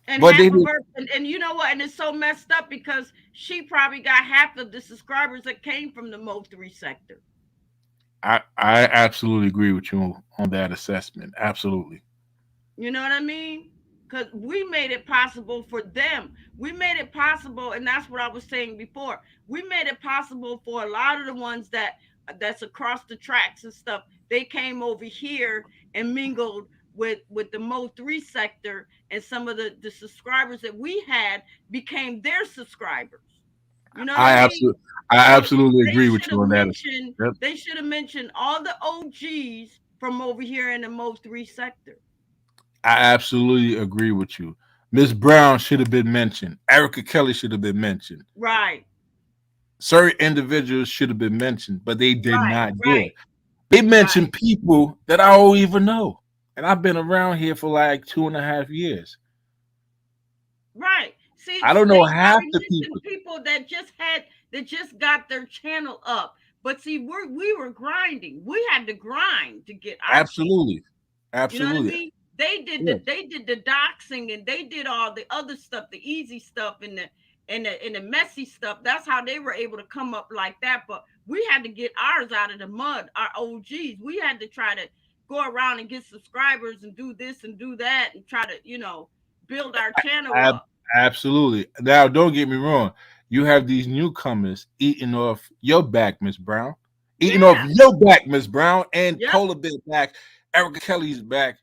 And but they half of did. her, and you know what? And it's so messed up because she probably got half of the subscribers that came from the Mo3 sector. I absolutely agree with you on that assessment. Absolutely. You know what I mean? Because we made it possible for them. We made it possible, and that's what I was saying before. We made it possible for a lot of the ones that's across the tracks and stuff. They came over here and mingled with the Mo3 sector, and some of the subscribers that we had became their subscribers. You know what I I mean? absolutely I So absolutely agree with you on that. Yep. they should have mentioned all the OGs from over here in the Mo3 sector. I absolutely agree with you. Miss Brown should have been mentioned. Erica Kelly should have been mentioned. Right, Certain individuals should have been mentioned, but they did right, not do right, it. They right, mentioned people that I don't even know. And I've been around here for like 2.5 years. right. See, I don't know they half probably the people. mentioned people that just got their channel up. But see, we were grinding. We had to grind to get our channel. Absolutely. You know what I Absolutely. mean? Yes. They did the doxing and they did all the other stuff, the easy stuff and the messy stuff. That's how they were able to come up like that. But we had to get ours out of the mud, our OGs. We had to try to go around and get subscribers and do this and do that and try to, build our channel Ab- up. Absolutely. Now, don't get me wrong. You have these newcomers eating off your back, Miss Brown. Eating off Yeah. your back, Miss Brown, and Yep. Polar Bear back, Erica Kelly's back.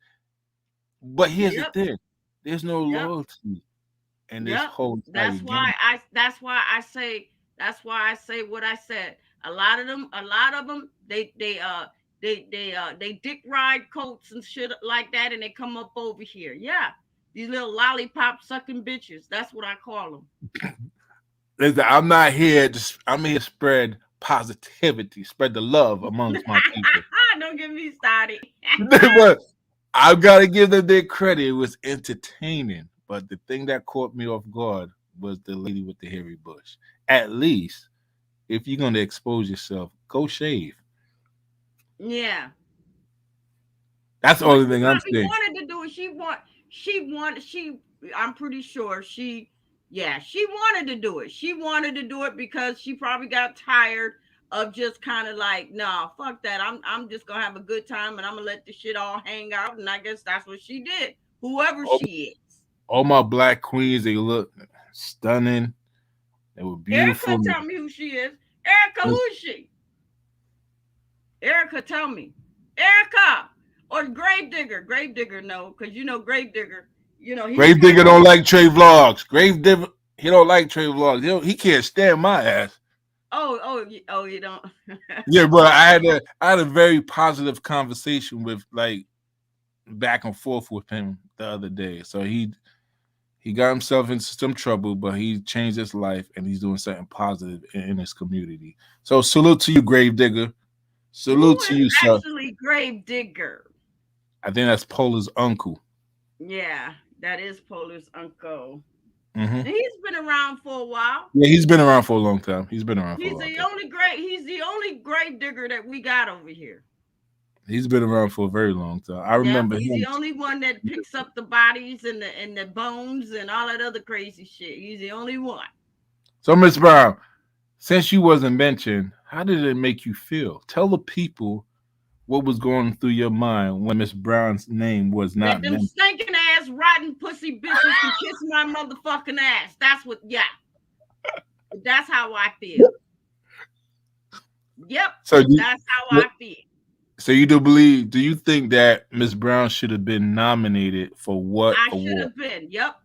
But here's the Yep. thing: there's no Yep. loyalty in this Yep. whole entire That's why game. I that's why I say that's why I say what I said. A lot of them they dick ride coats and shit like that and they come up over here. Yeah. These little lollipop sucking bitches. That's what I call them. Listen, I'm not here. I'm here to spread positivity, spread the love amongst my people. Don't get me started. But I've got to give them their credit. It was entertaining. But the thing that caught me off guard was the lady with the hairy bush. At least, if you're going to expose yourself, go shave. Yeah. That's the But only she thing I'm probably saying. wanted to do it. She I'm pretty sure she wanted to do it. She wanted to do it because she probably got tired of just kind of like, nah, fuck that. I'm just gonna have a good time and I'm gonna let the shit all hang out. And I guess that's what she did. Whoever All, she is. all my black queens, they look stunning. They were Erica, beautiful. tell me who she is. Erica, who Miss is she? Erica, tell me. Erica or Gravedigger. Gravedigger, no, because Gravedigger, he's Grave kind Digger of don't like Trey vlogs. Grave Digger, he don't like Trey vlogs. He can't stand my ass. oh, you don't. Yeah, but I had a very positive conversation with like back and forth with him the other day. So he got himself into some trouble, but he changed his life and he's doing something positive in his community. So salute to you, Grave Digger. Who Salute to is you, sir. actually Gravedigger? I think that's Polar's uncle. Yeah, that is Polar's uncle. Hmm. And he's been around for a while. Yeah, he's been around for a long time. He's been around for a He's long the time. only great. He's the only grave digger that we got over here. He's been around for a very long time. I Yep, remember he's the him. only one that picks up the bodies and the bones and all that other crazy shit. He's the only one. So, Miss Brown, since you wasn't mentioned, how did it make you feel? Tell the people what was going through your mind when Miss Brown's name was That not them mentioned. stinking ass rotten pussy bitches can kiss my motherfucking ass. That's what. Yeah, that's how I feel. Yep, So, that's how I feel. so you do believe? Do you think that Miss Brown should have been nominated for what I should award? have been. Yep.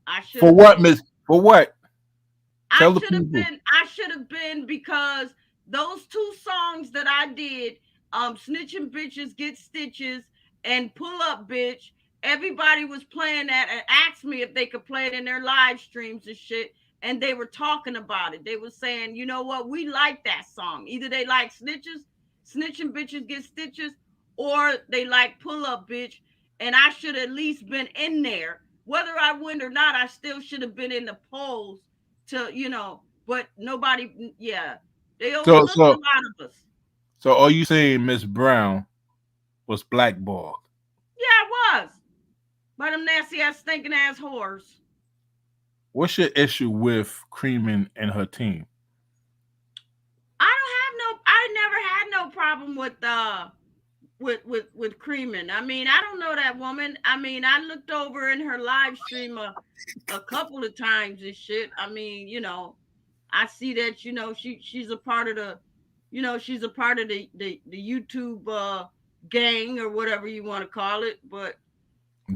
I should For have what, been. Miss? For what? I Tell the should have people. been. I should have been because those two songs that I did, "Snitching Bitches Get Stitches" and "Pull Up Bitch," everybody was playing that and asked me if they could play it in their live streams and shit. And they were talking about it. They were saying, you know what, we like that song. Either they like snitching bitches get stitches, or they like pull up bitch. And I should at least been in there. Whether I win or not, I still should have been in the polls to, but nobody, yeah, they So, overlooked a so, lot of us. so, are you saying Miss Brown was blackballed? Yeah, it was by them nasty ass stinking ass whores. What's your issue with Creeman and her team? I never had no problem with Creeman. I mean, I don't know that woman. I mean, I looked over in her live stream a couple of times and shit. I mean, I see that, she's a part of the YouTube gang or whatever you want to call it. But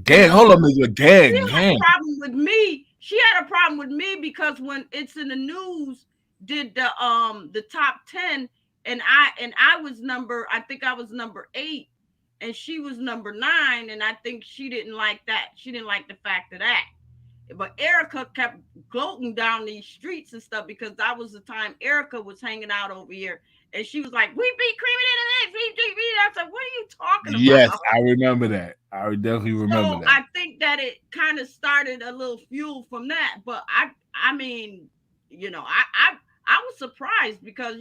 Gang, hold up, Miss she Gang, had a gang. problem with me. She had a problem with me because when it's in the news, did the top 10, and I was I think I was number 8, and she was number 9, and I think she didn't like that. She didn't like the fact of that. But Erica kept gloating down these streets and stuff because that was the time Erica was hanging out over here. And she was like, "We beat Cream in the next. We beat." I said, "What are you talking Yes, about?" I remember that. I definitely remember So that. I think that it kind of started a little fuel from that. But I mean, I was surprised because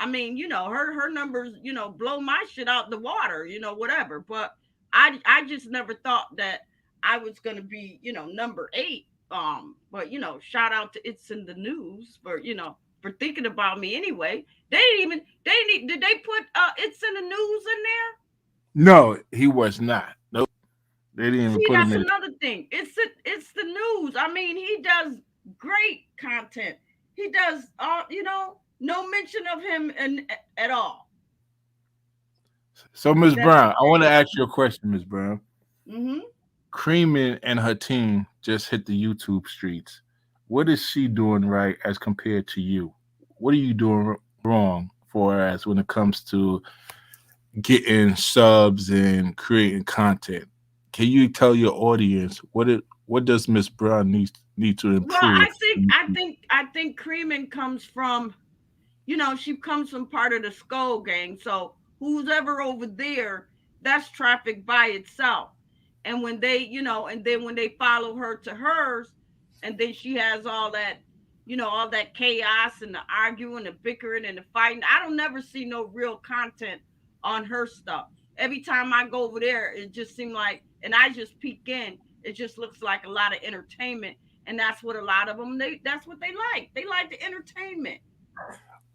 I mean, her numbers, blow my shit out the water, whatever. But I just never thought that I was gonna be, number 8. But shout out to It's in the News for thinking about me anyway. They didn't even did they put It's in the News in there? No, he was not. Nope. They didn't even See, put him that's in. another thing. It's the news. I mean, he does great content. He does all, no mention of him at all. So, Miss That's Brown, I want to ask you a question, Miss Brown. mm-hmm. Creamin and her team just hit the YouTube streets. What is she doing right as compared to you? What are you doing wrong for us when it comes to getting subs and creating content? Can you tell your audience what does Miss Brown need to Well, improve? I think Creeman comes from, she comes from part of the Skull Gang. So who's ever over there, that's traffic by itself. And when they, and then when they follow her to hers, and then she has all that, all that chaos and the arguing, the bickering and the fighting. I don't never see no real content on her stuff. Every time I go over there, it just seems like, and I just peek in, it just looks like a lot of entertainment. And that's what a lot of them, that's what they like. They like the entertainment.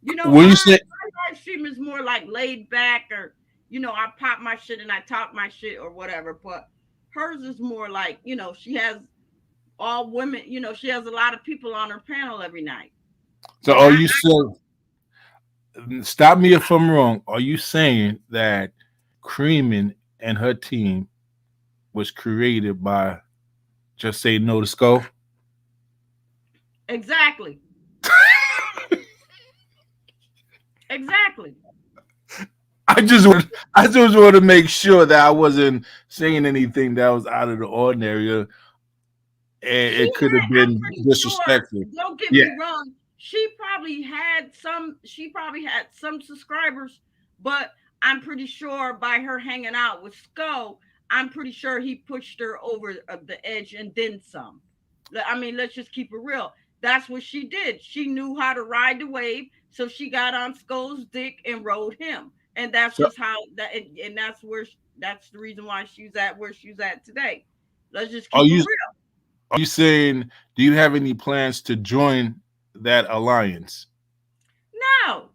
When you say My live stream is more like laid back, or I pop my shit and I talk my shit or whatever. But hers is more like, she has all women, she has a lot of people on her panel every night. so, And are you saying? Stop me if I'm wrong. Are you saying that Creamin and her team was created by just say no to Skull? exactly, exactly. I just want to make sure that I wasn't saying anything that was out of the ordinary, and She it could have had, I'm been pretty sure, disrespectful. don't get Yeah. me wrong, she probably had some subscribers, but I'm pretty sure by her hanging out with Skull, I'm pretty sure he pushed her over the edge and then some. I mean, let's just keep it real. That's what she did. She knew how to ride the wave, so she got on Skull's dick and rode him. And that's So just how that, and that's where, that's the reason why she's at where she's at today. Let's just are keep it you real. are you saying? Do you have any plans to join that alliance? No,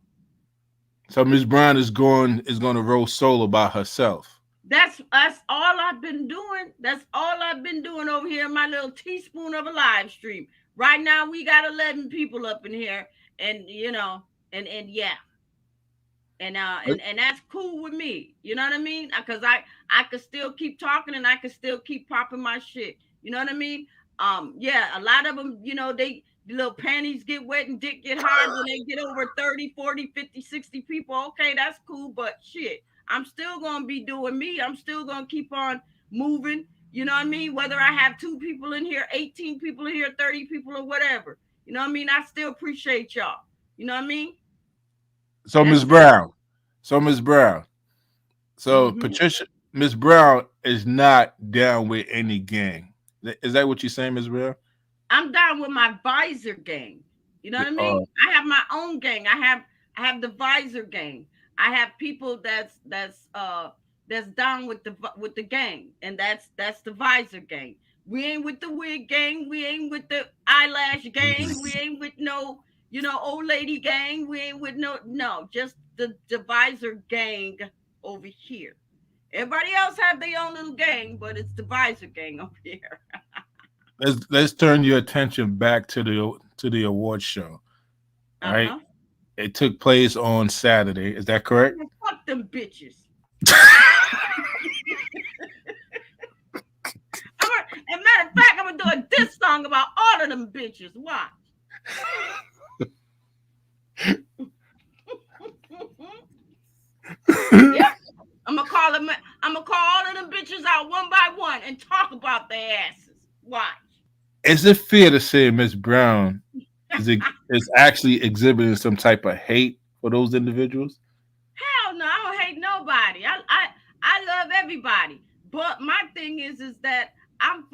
So Miss Brown is going to roll solo by herself. that's all I've been doing. That's all I've been doing over here in my little teaspoon of a live stream. Right now we got 11 people up in here, and and yeah, and that's cool with me. You know what I mean? Because I could still keep talking and I could still keep popping my shit. You know what I mean? Yeah, a lot of them, the little panties get wet and dick get hard when they get over 30, 40, 50, 60 people. Okay, that's cool, but shit, I'm still gonna be doing me. I'm still gonna keep on moving. You know what I mean? Whether I have 2 people in here, 18 people in here, 30 people, or whatever. You know what I mean? I still appreciate y'all. You know what I mean? So That's Miss it. Brown. So Miss Brown. So Hmm. Patricia, Miss Brown is not down with any gang. Is that what you're saying, Miss Brown? I'm down with my visor gang. You know what I Uh, mean? I have my own gang. I have the visor gang. I have people that's down with the gang, and that's the visor gang. We ain't with the wig gang. We ain't with the eyelash gang. We ain't with no old lady gang. We ain't with no just the visor gang over here. Everybody else have their own little gang, but it's the visor gang over here. let's turn your attention back to the award show. All Uh right, huh. it took place on Saturday. Is that correct? Man, fuck them bitches. And matter of fact, I'm gonna do a diss song about all of them bitches. Watch. Yep. I'm gonna call them. I'm gonna call all of them bitches out one by one and talk about their asses. Watch. Is it fair to say Miss Brown is actually exhibiting some type of hate for those individuals? Hell no, I don't hate nobody. I love everybody. But my thing is that I'm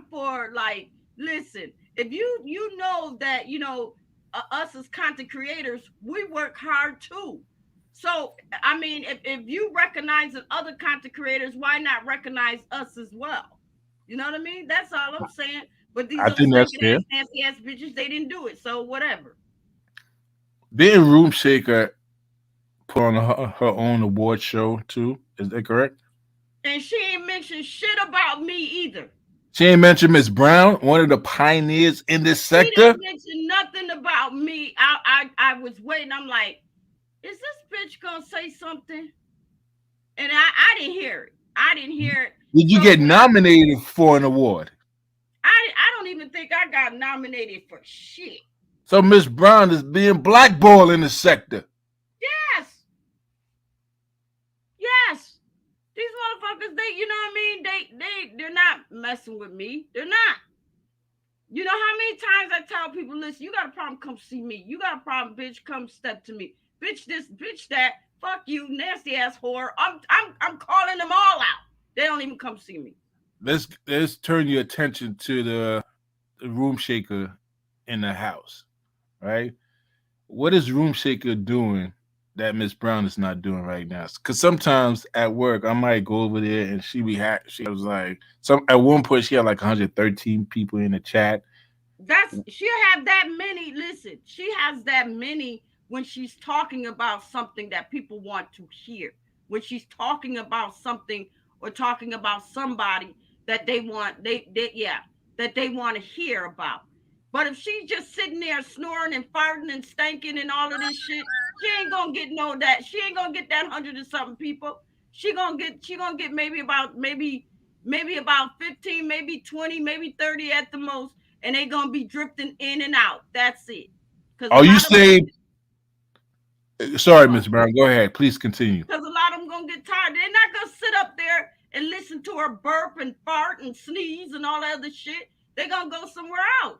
for like, listen, if you know that us as content creators, we work hard too. So I mean, if you recognize the other content creators, why not recognize us as well? You know what I mean? That's all I'm saying. But these I little think that's stinking fair. ass, nasty ass bitches, they didn't do it. So whatever. Didn't Room Shaker put on her own award show too? Is that correct? And she ain't mentioned shit about me either. She ain't mentioned Miss Brown, one of the pioneers in this She sector. didn't mention nothing about me. I was waiting. I'm like, is this bitch gonna say something? And I didn't hear it. I didn't hear it. Did you So get when I nominated for an award? I don't even think I got nominated for shit. So Miss Brown is being blackballed in the sector. Yes, yes. These motherfuckers, they, you know what I mean? They're not messing with me. They're not. You know how many times I tell people, listen, you got a problem, come see me. You got a problem, bitch, come step to me. Bitch this, bitch that, fuck you, nasty ass whore. I'm calling them all out. They don't even come see me. Let's turn your attention to the room shaker in the house, right? What is room shaker doing that Miss Brown is not doing right now? Because sometimes at work I might go over there and she was like some at one point she had like 113 people in the chat. She'll have that many. Listen, she has that many when she's talking about something that people want to hear. When she's talking about something or talking about somebody that they want, they yeah, that they want to hear about. But if she's just sitting there snoring and farting and stinking and all of this shit, she ain't gonna get no that. She ain't gonna get that 100 and something people. She gonna get maybe about 15, maybe 20, maybe 30 at the most, and they gonna be drifting in and out. That's it. Because a Are you lot of them gonna saying? get Sorry, what? Miss Brown. Go ahead. Please continue. Because a lot of them gonna get tired. They're not gonna sit up there and listen to her burp and fart and sneeze and all that other shit. They're gonna go somewhere else.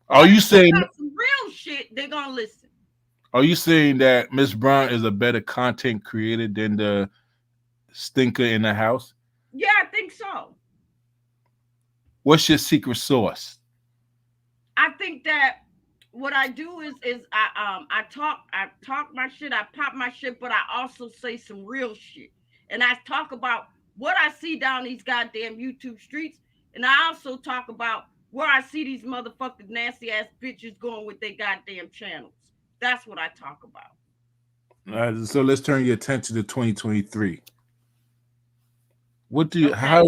Are But you if she saying? got some real shit, they're gonna listen. Are you saying that Miss Brown is a better content creator than the stinker in the house? Yeah, I think so. What's your secret sauce? I think that what I do is I talk my shit, I pop my shit, but I also say some real shit. And I talk about what I see down these goddamn YouTube streets, and I also talk about where I see these motherfucking nasty ass bitches going with their goddamn channels. That's what I talk about. So let's turn your attention to 2023. What do you Okay. how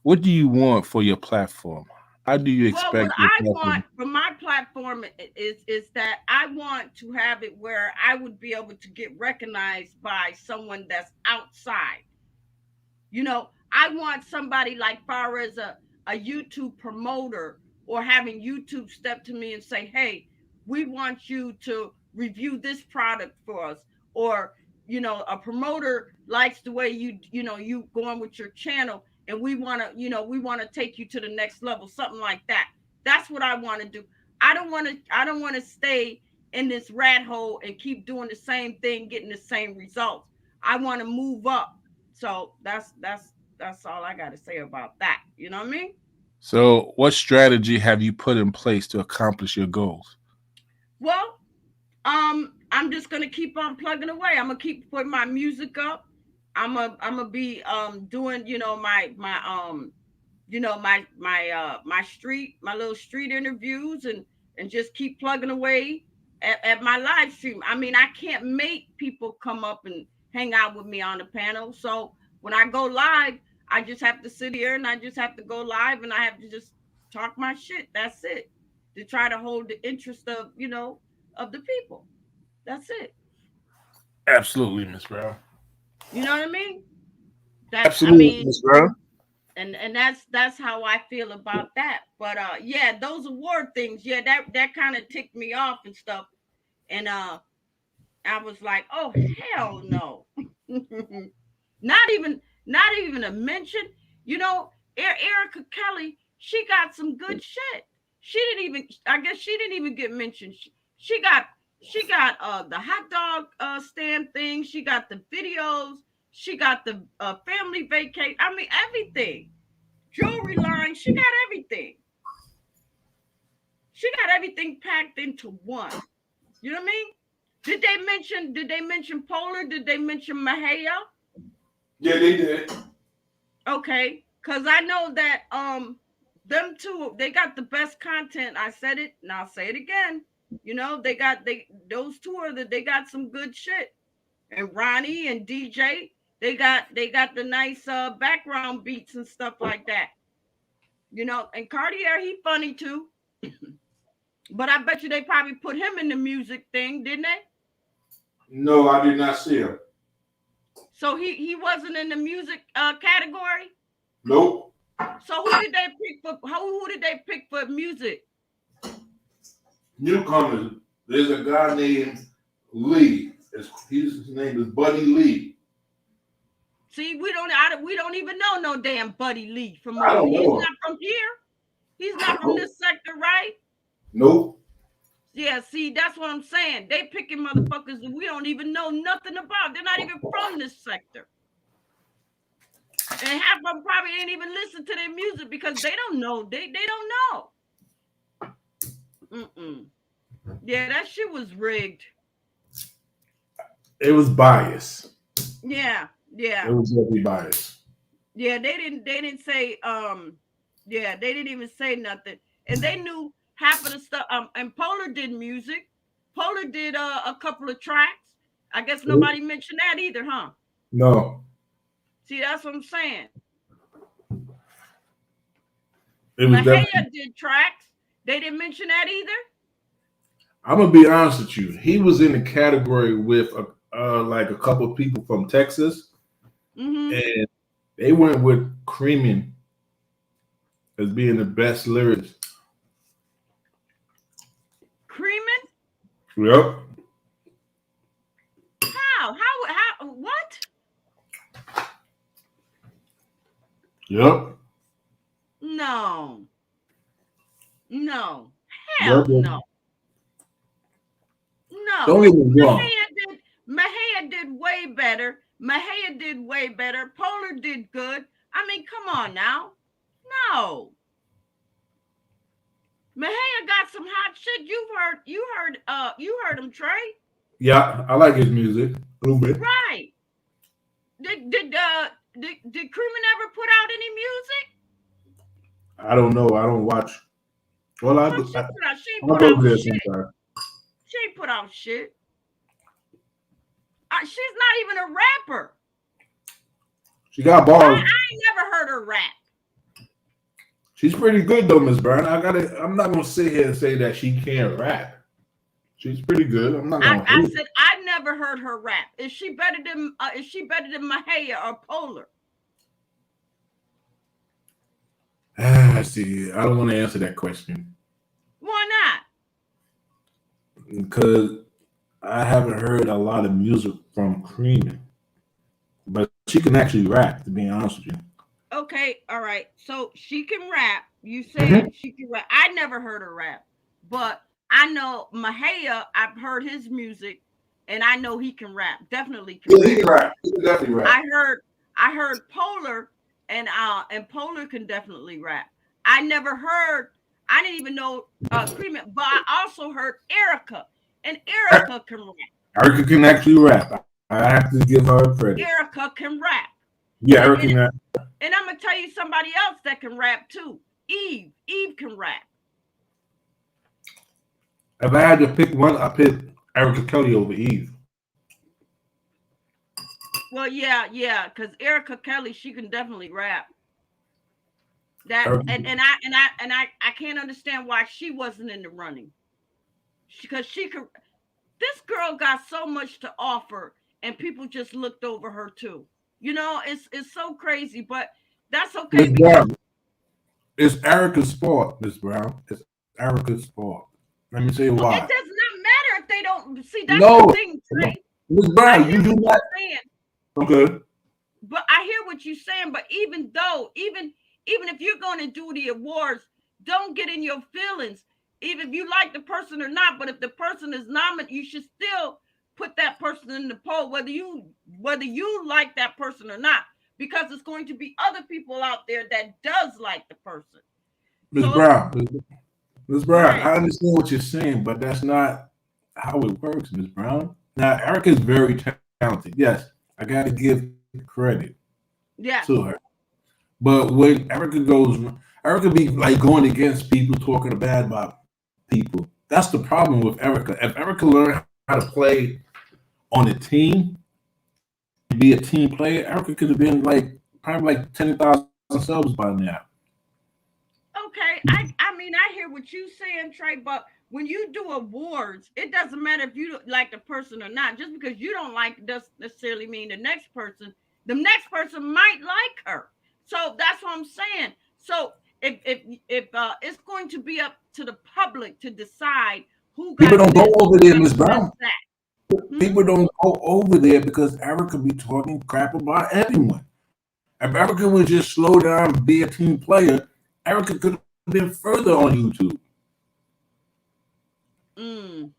what do you want for your platform? How do you Well, what expect your I want platform? for my platform is that I want to have it where I would be able to get recognized by someone that's outside. I want somebody like far as a YouTube promoter or having YouTube step to me and say, hey, we want you to review this product for us. Or, a promoter likes the way you going with your channel, and we want to take you to the next level, something like that. That's what I want to do. I don't want to stay in this rat hole and keep doing the same thing, getting the same results. I want to move up. So that's all I got to say about that. You know what I mean? So, what strategy have you put in place to accomplish your goals? Well, I'm just gonna keep on plugging away. I'm gonna keep putting my music up. I'm gonna be doing my little street interviews, and just keep plugging away at my live stream. I mean, I can't make people come up and hang out with me on the panel. So when I go live, I just have to sit here and I just have to go live and I have to just talk my shit. That's it. To try to hold the interest of the people. That's it. Absolutely, Miss Brown. You know what I mean? That's I Absolutely, mean, Miss Brown. and that's how I feel about that. But yeah, those award things, yeah, that kind of ticked me off and stuff. And I was like, oh hell no. not even not even a mention. You know, Erica Kelly, she got some good shit. She didn't even I guess she didn't even get mentioned. She got the hot dog stand thing, she got the videos, she got the family vacation. I mean everything. Jewelry line, she got everything. She got everything packed into one. You know what I mean? Did they mention Polar? Did they mention Mahaya? Yeah, they did. Okay, because I know that them two, they got the best content. I said it and I'll say it again. They those two they got some good shit. And Ronnie and DJ, They got the nice background beats and stuff like that. And Cartier, he funny too. But I bet you they probably put him in the music thing, didn't they? No, I did not see him. So he wasn't in the music category. Nope. So who did they pick for? Who did they pick for music? Newcomers. There's a guy named Lee. His name is Buddy Lee. See, we don't even know no damn Buddy Lee from I don't He's know. not from here. He's not from this sector, right? Nope. Yeah, see, that's what I'm saying. They picking motherfuckers that we don't even know nothing about. They're not even from this sector. And half of them probably ain't even listen to their music because they don't know. They don't know. Yeah, that shit was rigged. It was biased. Yeah. It was definitely biased. Yeah, they didn't say yeah, they didn't even say nothing. And they knew half of the stuff. And Polar did music. Polar did a couple of tracks. I guess nobody mentioned that either, huh? No. See, that's what I'm saying. Mahaya did tracks. They didn't mention that either. I'm gonna be honest with you. He was in the category with like a couple of people from Texas, and they went with Creamin' as being the best lyrics. Creamin'? Yep. How? What? Yep. No. Hell no. No. Don't get me wrong. Mahaya did way better. Polar did good. I mean, come on now. No. Mahaya got some hot shit. You heard him, Trey. Yeah, I like his music a little bit. Right. Did Creamin' ever put out any music? I don't know. I don't watch. Well, She ain't put out shit. She ain't put out shit. She's not even a rapper. She got bars. I ain't never heard her rap. She's pretty good though, Miss Brown. I'm not gonna sit here and say that she can't rap. She's pretty good. I'm not gonna. I said I never heard her rap. Is she better than Mahaya or Polar? See, I don't want to answer that question. Why not? Because I haven't heard a lot of music from Creamin', but she can actually rap. To be honest with you. Okay, all right. So she can rap. You said she can rap. I never heard her rap, but I know Mahaya. I've heard his music, and I know he can rap. Definitely can rap. He can rap. He can definitely rap. I heard Polar, and Polar can definitely rap. I didn't even know Creamin', but I also heard Erica, and Erica can rap. Erica can actually rap. I have to give her credit. Erica can rap. Yeah, Erica can rap. And I'm gonna tell you somebody else that can rap too. Eve can rap. If I had to pick one, I pick Erica Kelly over Eve. Well, yeah, because Erica Kelly, she can definitely rap. That and I can't understand why she wasn't in the running. Because she could. This girl got so much to offer, and people just looked over her too. It's so crazy, but that's okay. It's Erica's fault, Miss Brown. It's Erica's fault. Let me tell you why. It does not matter if they don't see. That's the thing, Trey. Miss Brown, you do not. Okay. But I hear what you're saying. But even if you're going to do the awards, don't get in your feelings. Even if you like the person or not. But if the person is nominated, you should still put that person in the poll, whether you like that person or not, because it's going to be other people out there that does like the person. Miss Brown, right. I understand what you're saying, but that's not how it works, Miss Brown. Now, Erica is very talented. Yes, I got to give credit to her. But when Erica be like going against people, talking bad about people. That's the problem with Erica. If Erica learned how to play on a team, be a team player, Erica could have been like probably like 10,000 subs by now. Okay, I mean I hear what you saying, Trey, but when you do awards, it doesn't matter if you like the person or not. Just because you don't like it doesn't necessarily mean the next person might like her. So that's what I'm saying. So if it's going to be up to the public to decide who People got don't go this or over who there, got Miss the best Brown. that. Hmm? People don't go over there because Erica be talking crap about everyone. If Erica would just slow down and be a team player, Erica could have been further on YouTube. Mm,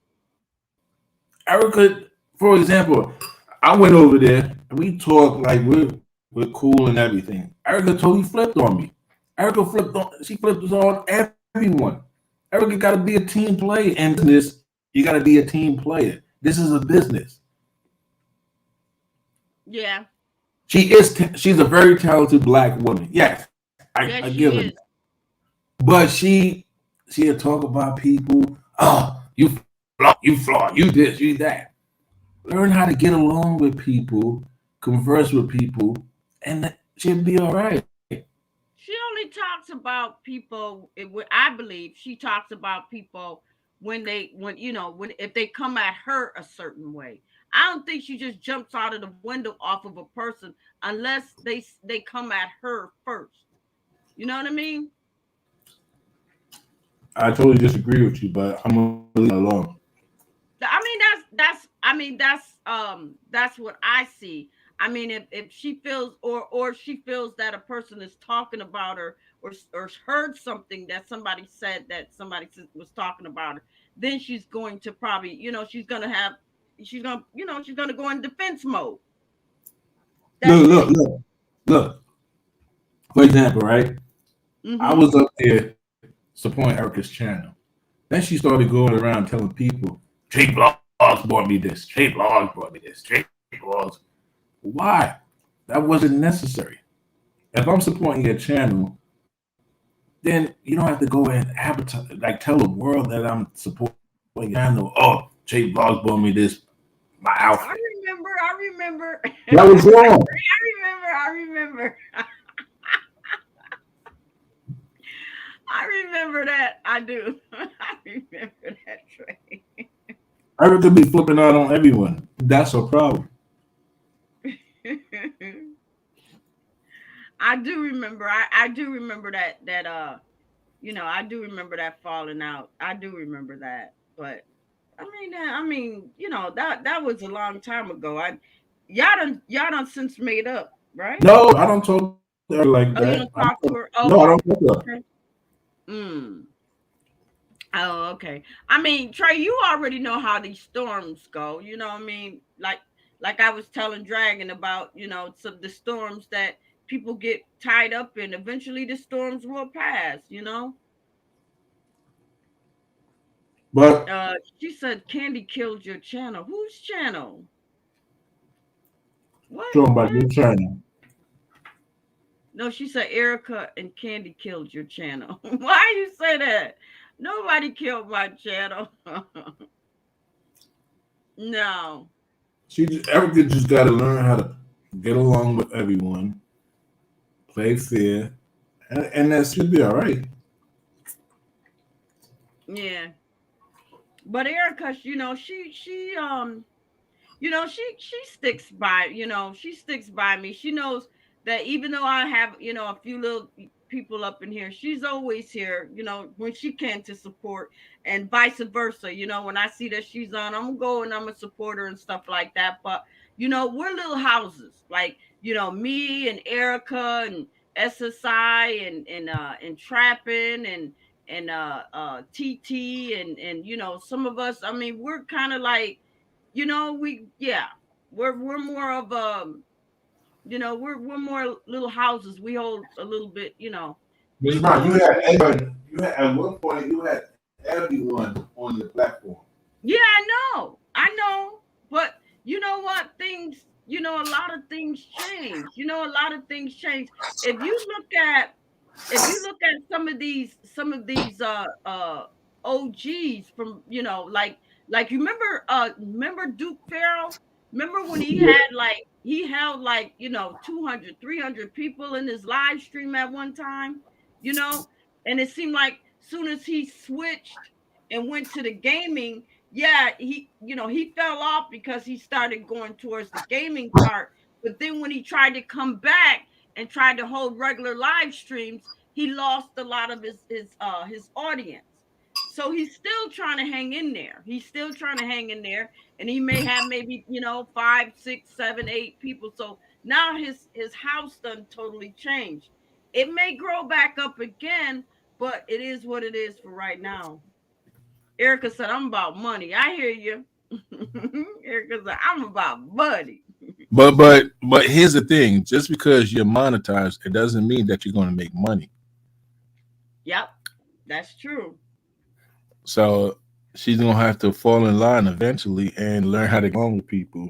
Erica, for example, I went over there and we talked like we're cool and everything. Erica totally flipped on me. She flipped on everyone. Erica got to be a team player in business. You got to be a team player. This is a business. yeah. She's a very talented black woman. Yes, I Yes, give she her that. is. But she'll talk about people. Oh, you flaw, you this, you that. Learn how to get along with people, converse with people, and she'll be all right. She only talks about people. I believe she talks about people when when if they come at her a certain way. I don't think she just jumps out of the window off of a person unless they come at her first. You know what I mean? I totally disagree with you, but I'm gonna leave that alone. I mean that's what I see. I mean if she feels or she feels that a person is talking about her or heard something that somebody said that was talking about her, then she's going to probably she's gonna go in defense mode. That's Look, look, it. look, look. For example, right? I Mm-hmm. was up there supporting Erica's channel. Then she started going around telling people, Trey Blogs bought me this, Trey Blogs bought me this, Trey Blogs. Why? That wasn't necessary. If I'm supporting your channel, then you don't have to go and advertise, like tell the world that I'm supporting your channel. Oh, Trey Blogs bought me this, my outfit. I remember. That was wrong. I remember. I remember that. I do. I remember that, Trey. Erica be flipping out on everyone. That's her problem. I do remember. I do remember I do remember that falling out. I do remember that. But that was a long time ago. Y'all done since made up, right? No, I don't talk to her like that. Oh, you don't talk to her? No, I don't Okay. talk to her. Okay. Mm. Oh, okay. I mean, Trey, you already know how these storms go. You know what I mean? Like I was telling Dragon about, some the storms that people get tied up in. Eventually the storms will pass, you know? But She said Candy killed your channel. Whose channel? What? talking about What? your channel. No, she said Erica and Candy killed your channel. Why you say that? Nobody killed my channel. No. Erica just got to learn how to get along with everyone, play fair, and that should be all right. Yeah. But Erica, she sticks by, she sticks by me. She knows that even though I have, a few little people up in here, she's always here, when she can to support and vice versa. When I see that she's on, I'm gonna go and I'm gonna support her and stuff like that. But we're little houses, like, me and Erica and SSI and trapping and TT and some of us, I mean, we're kind of like, we're more of we're more little houses. We hold a little bit, Mr. we Brown, hold a little bit. you had at one point you had everyone on the platform. Yeah, I know, but you know what? A lot of things change. A lot of things change. If you look at some of these OGs from, like you remember Duke Farrell? Remember when he had like he held like, 200, 300 people in his live stream at one time, you know? And it seemed like soon as he switched and went to the gaming, yeah, he fell off because he started going towards the gaming part. But then when he tried to come back and tried to hold regular live streams, he lost a lot of his audience. So he's still trying to hang in there. He's still trying to hang in there, and he may have maybe five, six, seven, eight people. So now his house done totally changed. It may grow back up again, but it is what it is for right now. Erica said, "I'm about money." I hear you. Erica said, "I'm about money." But here's the thing: just because you're monetized, it doesn't mean that you're going to make money. Yep, that's true. So she's gonna have to fall in line eventually and learn how to get along with people.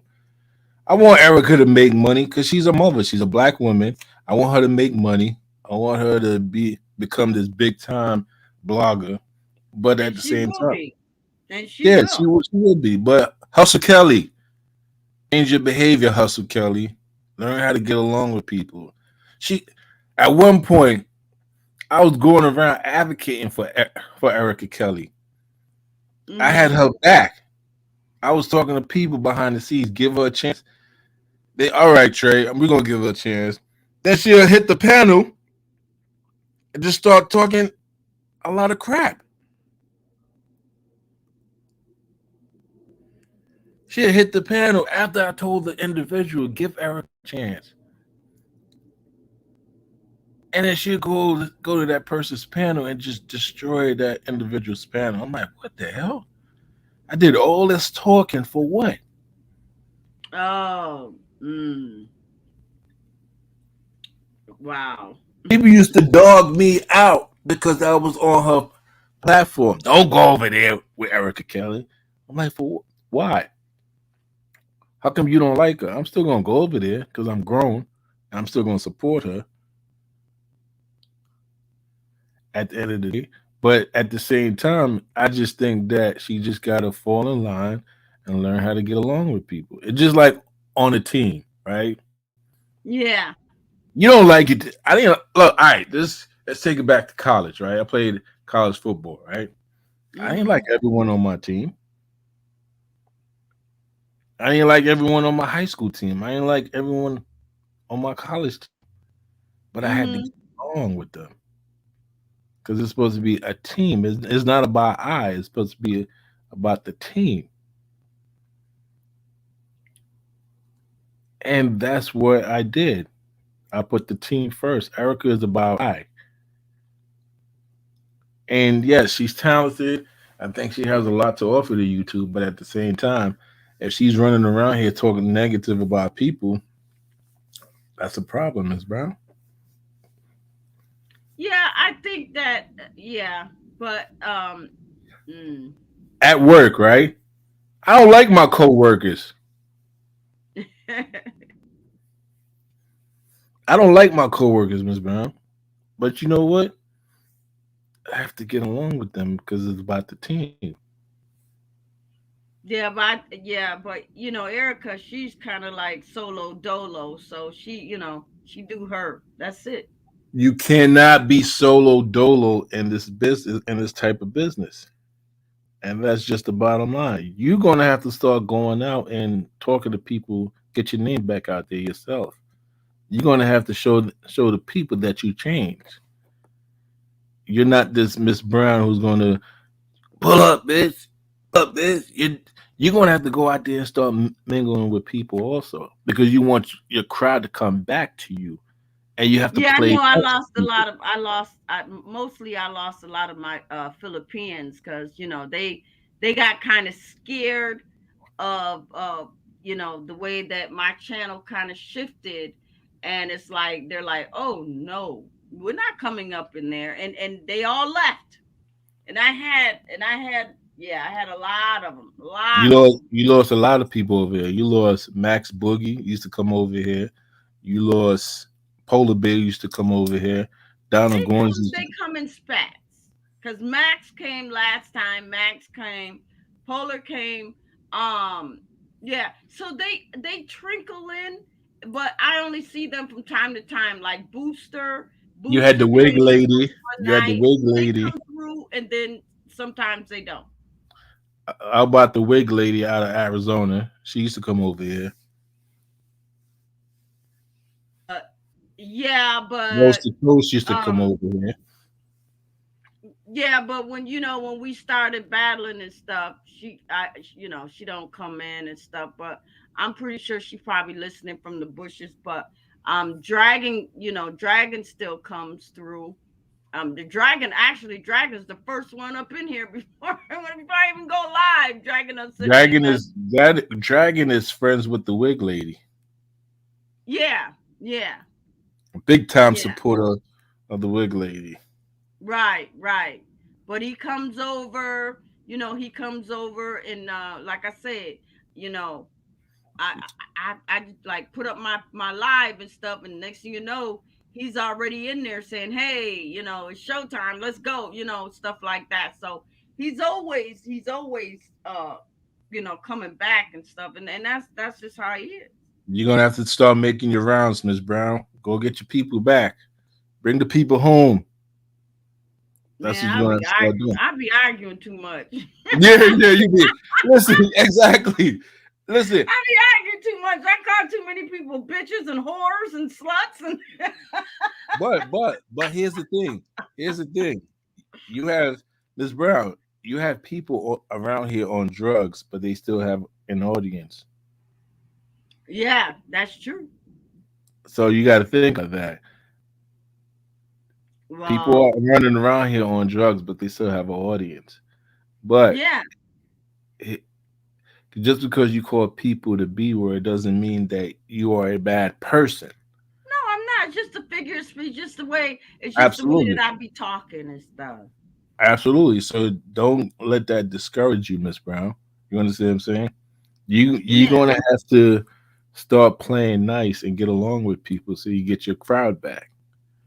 I want Erica to make money because she's a mother. She's a black woman. I want her to make money. I want her to become this big time blogger. But And at the she same will time, be. And she yeah, will. she will be. But Hustle Kelly, change your behavior, Hustle Kelly. Learn how to get along with people. She, at one point, I was going around advocating for Erica Kelly. I had Mm-hmm. her back. I was talking to people behind the scenes. Give her a chance. They all right, Trey. We're gonna give her a chance. Then she'll hit the panel and just start talking a lot of crap. She'll hit the panel after I told the individual give Eric a chance, and then she'll go to that person's panel and just destroy that individual's panel. I'm like, what the hell? I did all this talking for what? Oh, wow. People used to dog me out because I was on her platform. Don't go over there with Erica Kelly. I'm like, why? How come you don't like her? I'm still gonna go over there because I'm grown. I'm still gonna support her at the end of the day. But at the same time, I just think that she just gotta fall in line and learn how to get along with people. It's just like on a team, right? Yeah. You don't like it. I didn't look. All right, this let's take it back to college, right? I played college football, right? I ain't like Mm-hmm. everyone on my team. I ain't like everyone on my high school team. I ain't like everyone on my college team. But I had to Mm-hmm. get along with them because it's supposed to be a team. It's not about I. It's supposed to be about the team, and that's what I did. I put the team first. Erica is about I, and yes, she's talented. I think she has a lot to offer to YouTube. But at the same time, if she's running around here talking negative about people, that's a problem, Miss Brown. Yeah, I think that yeah, but mm. At work, right? I don't like my coworkers. I don't like my coworkers, Miss Brown. But you know what? I have to get along with them because it's about the team. yeah, but Erica, she's kind of like solo dolo, so she do her. That's it. You cannot be solo dolo in this business, in this type of business. And that's just the bottom line. You're gonna have to start going out and talking to people, get your name back out there yourself. You're gonna have to show the people that you changed. You're not this Miss Brown who's gonna pull up, bitch, up, bitch. You're gonna have to go out there and start mingling with people also because you want your crowd to come back to you, and you have to Yeah, I play know. I nice lost to a people. lot of. Mostly I lost a lot of my Philippines because they got kind of scared of the way that my channel kind of shifted, and it's like they're like, oh no, we're not coming up in there, and they all left, and I had yeah, I had a lot of them, a lot of them. You lost a lot of people over here. You lost Max Boogie used to come over here. You lost Polar Bear used to come over here. Donald Goins used to. They come in spats because Max came last time. Max came, Polar came. Um, Yeah. So they trickle in, but I only see them from time to time. Like You had the Booster wig came lady. one You had the night. wig They lady. come through, and then sometimes they don't. How about the wig lady out of Arizona? She used to come over here. Uh, yeah, Rose but to Coast used to come um, over here. yeah, but when we started battling and stuff, she don't come in and stuff. But I'm pretty sure she's probably listening from the bushes. But Dragon still comes through. Dragon's the first one up in here before I even go live. Dragon done sent me a message. Dragon is friends with the wig lady. Yeah, yeah, Big time yeah. supporter of the wig lady. Right, right. But he comes over and like I said, you know, I just, like put up my live and stuff, and next thing you know, he's already in there saying, "Hey, it's showtime. Let's go." Stuff like that. So he's always coming back and stuff, and that's just how he is. You're gonna have to start making your rounds, Miss Brown. Go get your people back. Bring the people home. That's Man, what you're gonna have to start doing. I be arguing too much. Yeah, yeah, you did. Listen, exactly. Listen, I be arguing too much. I call too many people bitches and whores and sluts and but here's the thing. Here's the thing. You have Miss Brown. You have people around here on drugs, but they still have an audience. yeah, that's true. So you got to think of that. People Well, are running around here on drugs, but they still have an audience. But yeah. it, just because you call people the B word doesn't mean that you are a bad person. No, I'm not. It's just a figure of speech. It's just the way that Absolutely. I be talking and stuff. Absolutely. So don't let that discourage you, Miss Brown. You understand what I'm saying? You're Yeah. gonna have to start playing nice and get along with people so you get your crowd back.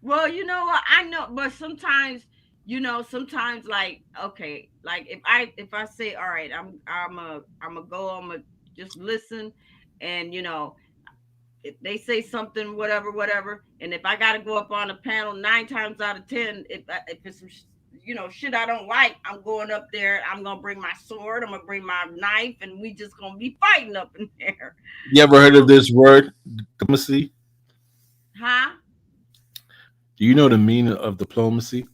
Well, you know what? I know, but sometimes like okay, like if I say, all right, I'm a just listen, and if they say something, whatever, and if I got to go up on a panel 9 times out of 10, if it's some shit I don't like, I'm going up there. I'm gonna bring my sword. I'm gonna bring my knife, and we just gonna be fighting up in there. You ever heard of So, this word, diplomacy? huh? Do you know the meaning of diplomacy?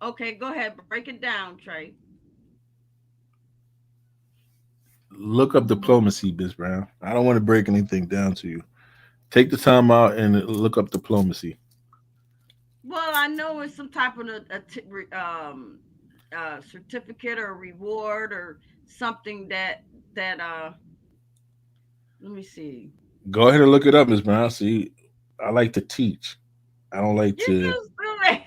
Okay, go ahead, break it down, Trey. Look up diplomacy, Miss Brown. I don't want to break anything down to you. Take the time out and look up diplomacy. Well, I know it's some type of certificate or reward or something that let me see. Go ahead and look it up, Miss Brown. See, I like to teach. I don't like You to. so stupid.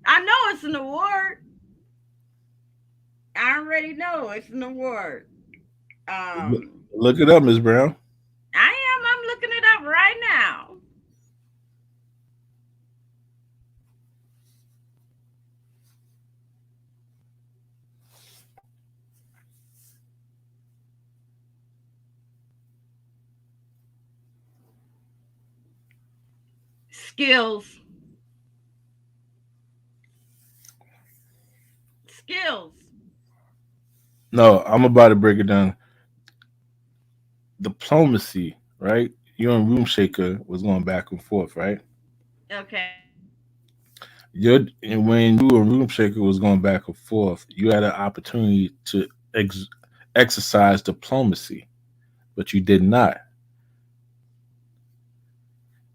I know it's an award. I already know it's an award. Um, Look it up, Miss Brown. I'm looking it up right now. Skills, skills. No, I'm about to break it down. Diplomacy, right? You and Room Shaker was going back and forth, right? Okay. And when you and Room Shaker was going back and forth, you had an opportunity to exercise diplomacy, but you did not.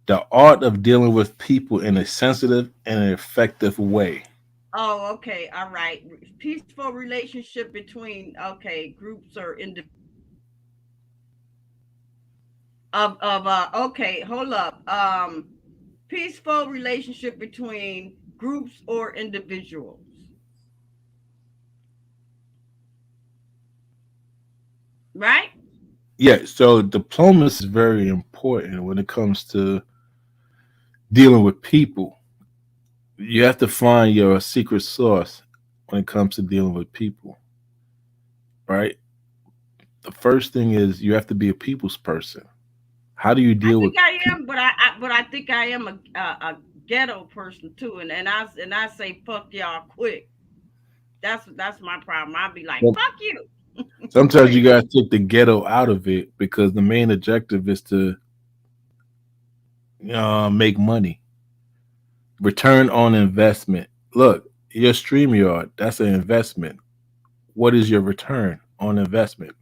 The art of dealing with people in a sensitive and an effective way. Oh, okay. All right. Peaceful relationship between groups or okay, hold up. Peaceful relationship between groups or individuals, right? Yeah, so diplomacy is very important when it comes to dealing with people. You have to find your secret sauce when it comes to dealing with people. right? The first thing is you have to be a people's person. How do you I deal think with I people? am, but I think I am a ghetto person too, and I say fuck y'all quick. That's my problem. I'll be like Well, fuck you sometimes you quick. gotta take the ghetto out of it because the main objective is to make money, return on investment. Look, your StreamYard, that's an investment. What is your return on investment?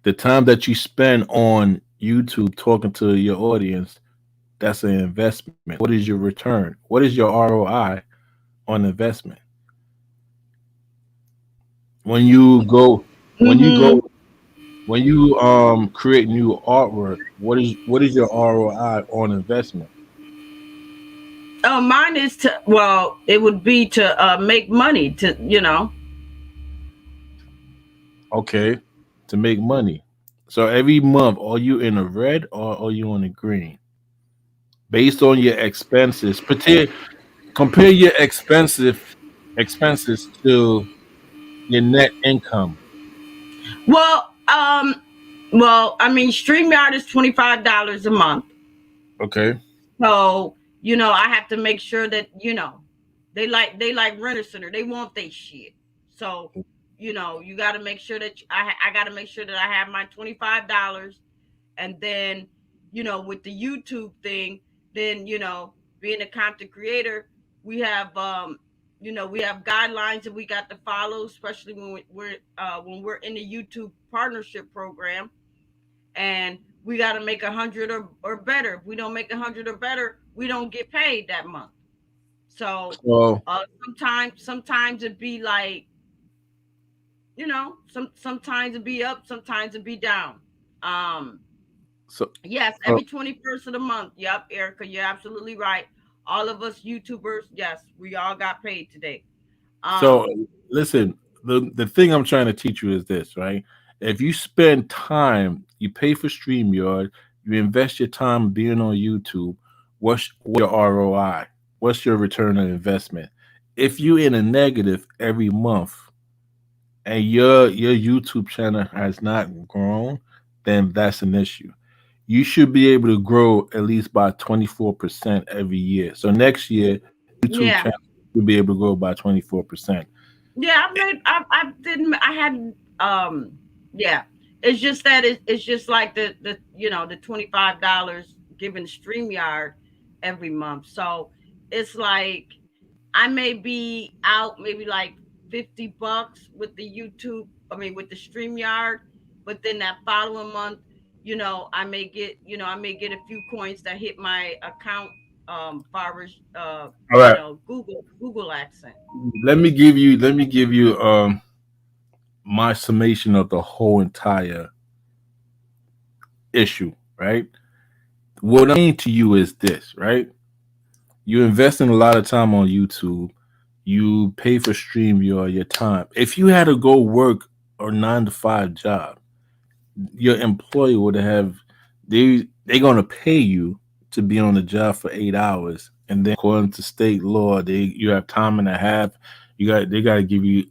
The time that you spend on YouTube talking to your audience, that's an investment. What is your return? What is your ROI on investment? When you go, when you Mm-hmm. go, when you create new artwork, what is your ROI on investment? Oh, mine is to well, it would be to make money to. Okay, to make money. So every month, are you in a red or are you on a green? Based on your expenses, compare your expenses to your net income. Well, I mean, StreamYard is $25 a month. Okay. So, I have to make sure that, they like Renter Center. They want their shit. So, you got to make sure that I got to make sure that I have my $25. And then, with the YouTube thing, then, being a content creator, we have, we have guidelines that we got to follow, especially when we're in the YouTube partnership program, and we got to make 100 or better. If we don't make 100 or better, we don't get paid that month. So So, sometimes it'd be like, sometimes it'd be up, sometimes it'd be down. Um, so, yes, so, every 21st of the month. Yep, Erica, you're absolutely right. All of us YouTubers, yes, we all got paid today. so, Um, listen. The thing I'm trying to teach you is this, right? If you spend time, you pay for StreamYard, you invest your time being on YouTube. What's your ROI? What's your return on investment? If you in a negative every month and your YouTube channel has not grown, then that's an issue. You should be able to grow at least by 24% every year. So next year, YouTube yeah. channel will be able to grow by 24%. Yeah, I didn't, I hadn't, yeah. It's just that it's just like the $25 given StreamYard every month. So it's like I may be out maybe like $50 with the YouTube, I mean with the StreamYard, but then that following month, I may get a few coins that hit my account, far as All right. Google accent. Let me give you my summation of the whole entire issue, right? What I mean to you is this, right? You invest in a lot of time on YouTube. You pay for your time. If you had to go work a 9 to 5 job, your employer would have they're gonna pay you to be on the job for 8 hours, and then according to state law, you have time and a half. They gotta give you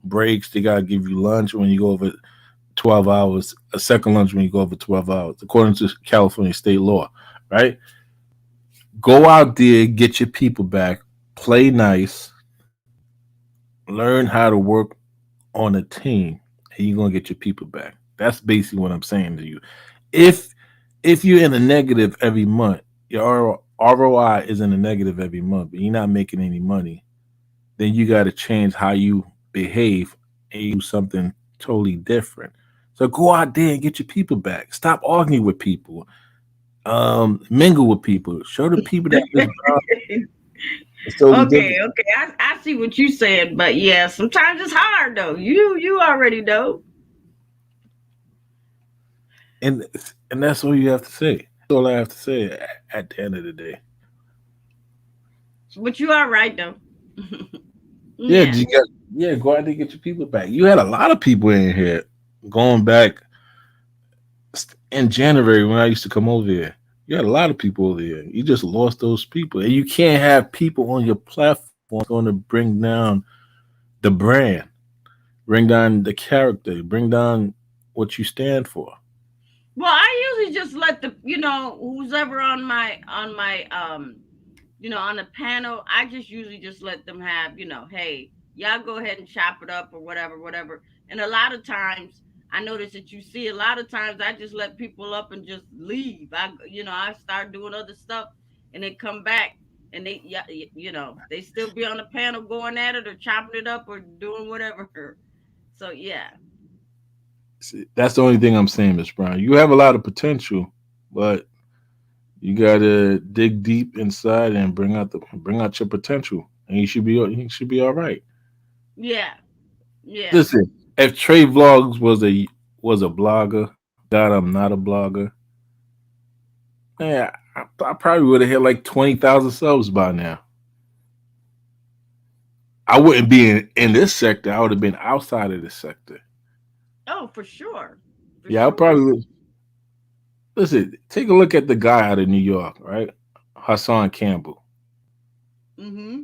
breaks. They gotta give you lunch when you go over 12 hours. A second lunch when you go over 12 hours, according to California state law. Right? Go out there, get your people back, play nice, learn how to work on a team, and you're gonna get your people back. That's basically what I'm saying to you. If if you're in a negative every month, your ROI is in a negative every month, but you're not making any money, then you got to change how you behave and you do something totally different. So go out there and get your people back. Stop arguing with people. Mingle with people. Show the people that this job is totally Okay, different. okay. I see what you said, but yeah, sometimes it's hard though. You already know. And and that's all you have to say. That's all I have to say at the end of the day. But you are right though. Yeah, Yeah. go out there and get your people back. You had a lot of people in here going back in January when I used to come over here. You had a lot of people over here. You just lost those people, and you can't have people on your platform going to bring down the brand, bring down the character, bring down what you stand for. Well, I usually just let the who's ever on my on the panel, I just usually just let them have, hey, y'all go ahead and chop it up or whatever, whatever. And a lot of times I notice that you see a lot of times I just let people up and just leave. I start doing other stuff and they come back and they, yeah, they still be on the panel going at it or chopping it up or doing whatever. So, yeah. See, that's the only thing I'm saying, Miss Brown. You have a lot of potential, but you gotta dig deep inside and bring out your potential, and you should be all right. Yeah. Yeah. Listen, if Trey Vlogs was a blogger, God, I'm not a blogger. Man, I probably would have hit like 20,000 subs by now. I wouldn't be in this sector. I would have been outside of this sector. Oh, for sure. For Yeah, I sure. probably would. Listen, take a look at the guy out of New York, right? Hassan Campbell. Mm-hmm.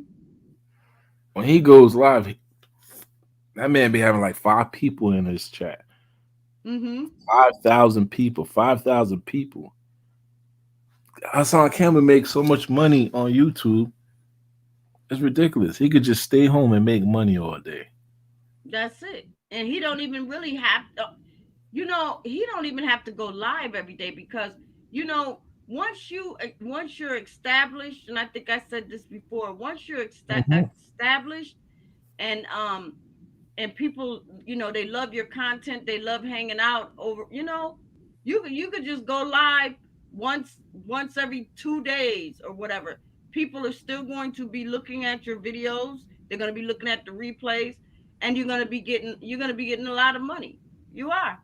When he goes live, that man be having like 5 people in his chat. Mm-hmm. 5,000 people. 5,000 people. Hassan Campbell makes so much money on YouTube. It's ridiculous. He could just stay home and make money all day. That's it. And he don't even really have to, he don't even have to go live every day because, once you're established, and I think I said this before, once you're Mhm. established and people, they love your content, they love hanging out over, you could just go live once every 2 days or whatever. People are still going to be looking at your videos, they're going to be looking at the replays, and you're going to be getting a lot of money. You are.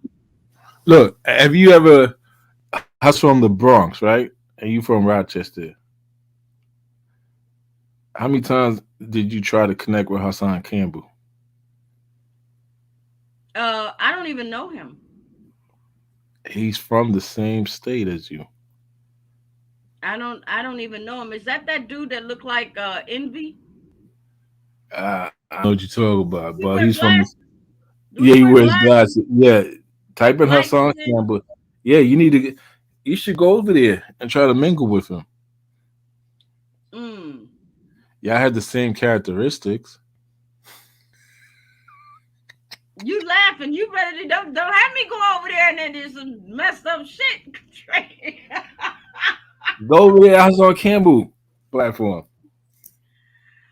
Look, have you ever? Us from the Bronx, right? And you from Rochester. How many times did you try to connect with Hassan Campbell? I don't even know him. He's from the same state as you. I don't even know him. Is that dude that looked like Envy? I know what you're talking about, He but wear he's from. glasses. Do Yeah, he he wear wears glasses? glasses. Yeah, type in Light Hassan skin? Campbell. Yeah, you need to get. You should go over there and try to mingle with him. Mm. Y'all had the same characteristics. You laughing? You better don't have me go over there and then do some messed up shit. Go over there, Hassan Campbell platform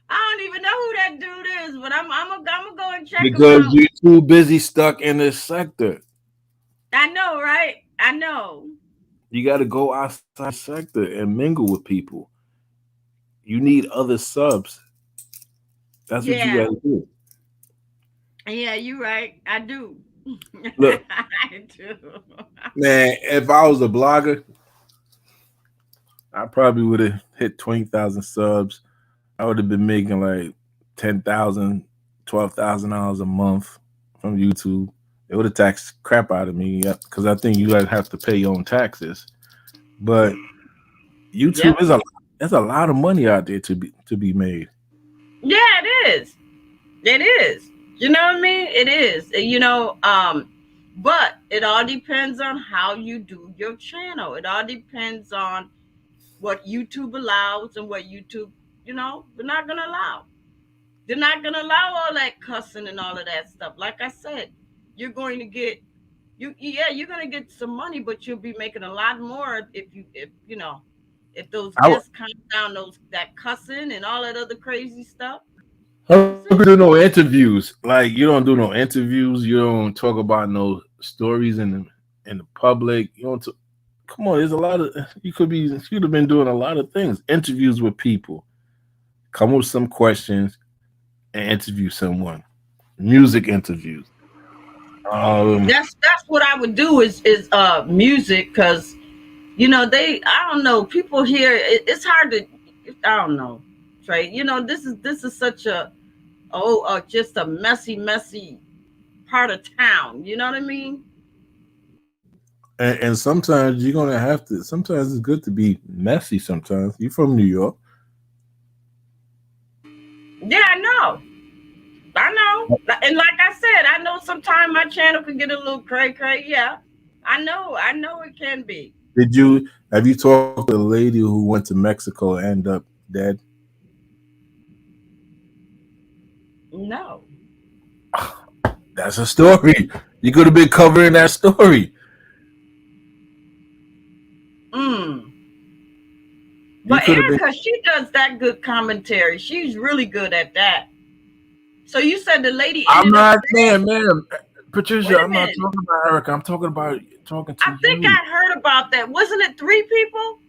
I don't even know who that dude is, but I'm gonna go and check him because out. you're too busy stuck in this sector. I know, right? I know. You got to go outside the sector and mingle with people. You need other subs. That's what you got Yeah, to do. yeah, you right. I do. Look, I do. man, if I was a blogger, I probably would have hit 20,000 subs. I would have been making like 10,000, $12,000 a month from YouTube. It would have taxed crap out of me because I think you guys have to pay your own taxes. But YouTube Yep. is there's a lot of money out there to be made. Yeah, it is. It is. You know what I mean? It is. But it all depends on how you do your channel. It all depends on what YouTube allows and what YouTube, they're not gonna allow. They're not gonna allow all that cussing and all of that stuff. Like I said, you're going to get you're gonna get some money, but you'll be making a lot more if those I, guests calm down those that cussing and all that other crazy stuff. How That's you it. do no interviews? Like you don't do no interviews. You don't talk about no stories in the public. You don't. Come on, there's a lot of you could have been doing a lot of things. Interviews with people. Come with some questions and interview someone. Music interviews. Um, That's what I would do is music because they I don't know people here it's hard to I don't know Trey, this is such a just a messy part of town, you know what I mean. and sometimes you're gonna have to. Sometimes it's good to be messy. Sometimes you from New York. Yeah, I know. And like I said, I know sometimes my channel can get a little cray cray. Yeah, I know it can be. Did you have you talked to the lady who went to Mexico and ended up dead? No. That's a story. You could have been covering that story. Mm. You But could have been. Erica, she does that good commentary. She's really good at that. So you said the lady I'm ended up not, dead? man, Wait Patricia. a I'm not minute. talking about Erica. I'm talking about talking to I think you. I heard about that. Wasn't it three people?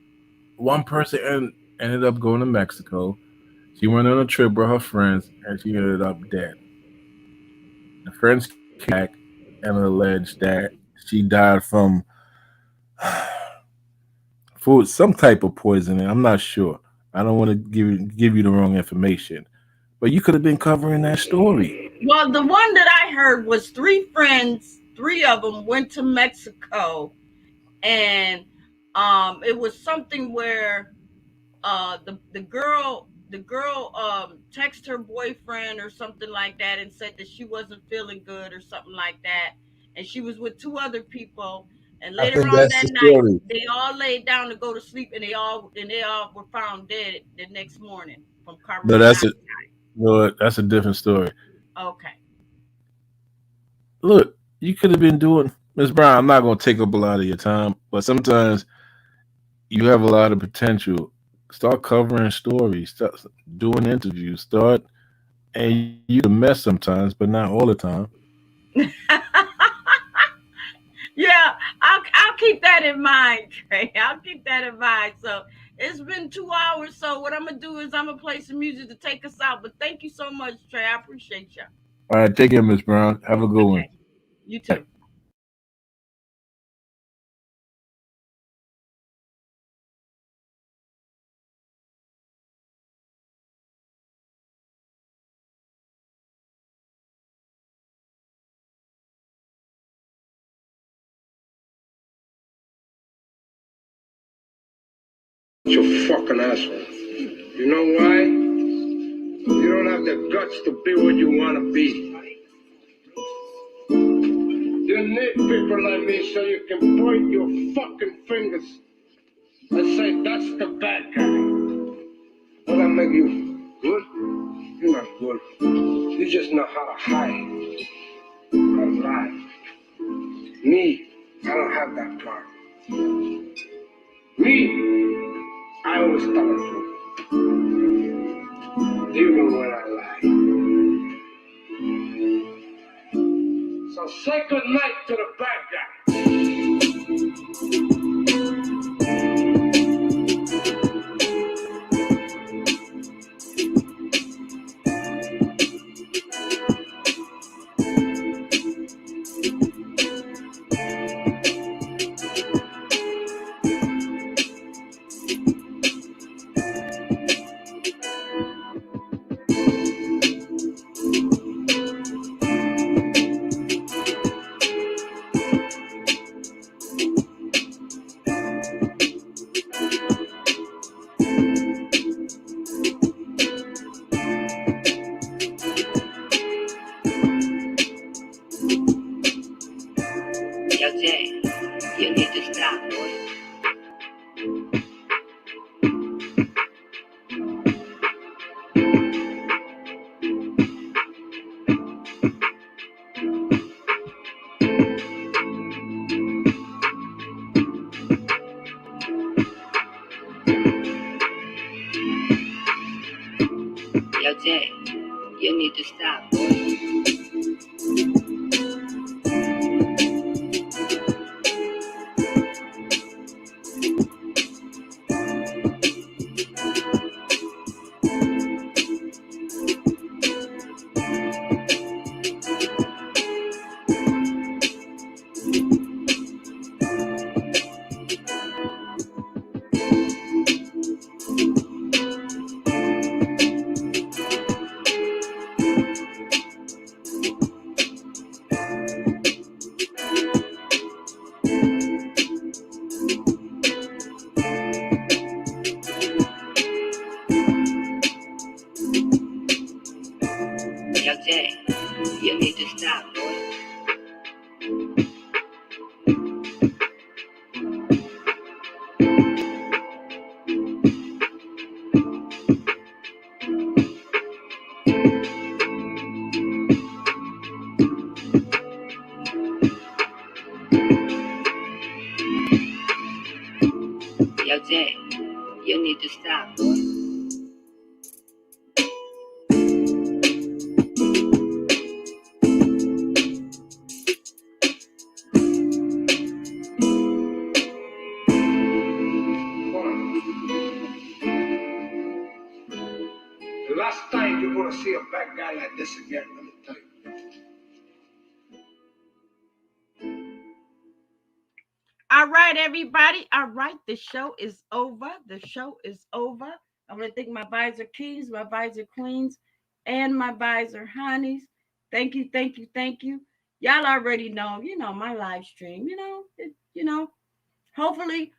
One person ended up going to Mexico. She went on a trip with her friends, and she ended up dead. The friends came back and alleged that she died from food, some type of poisoning. I'm not sure. I don't want to give you the wrong information, but you could have been covering that story. Well, the one that I heard was three friends, three of them went to Mexico, and it was something where the girl texted her boyfriend or something like that and said that she wasn't feeling good or something like that, and she was with two other people, and I later think on that's that the night story. they all laid down to go to sleep, and they all were found dead the next morning from No, carbon that's it. monoxide. No, that's a different story. Okay. Look, you could have been doing Miss Brown. I'm not going to take up a lot of your time, but sometimes you have a lot of potential. Start covering stories. Start doing interviews. Start, and you can mess sometimes, but not all the time. Yeah, I'll keep that in mind, Trey. I'll keep that in mind. So it's been 2 hours. So what I'm gonna do is I'm gonna play some music to take us out. But thank you so much, Trey. I appreciate you. All right, take care, Miss Brown. Have a good one. Okay, you too. You fucking asshole. You know why? You don't have the guts to be what you want to be. You need people like me so you can point your fucking fingers and say, that's the bad guy. Will that make you good? You're not good. You just know how to hide and lie. Me, I don't have that problem. Me, I always tell the truth, even when I lie. So say good night to the bad guy. Yo, Jay, you need to stop, boy. Yo, Jay, you need to stop, boy. Yo, Jay, you need to stop, boy. The last time you're gonna see a bad guy like this again, let me tell you. All right, everybody. All right, the show is over. The show is over. I want to thank my visor kings, my visor queens, and my visor honeys. Thank you, thank you, thank you. Y'all already know, my live stream. Hopefully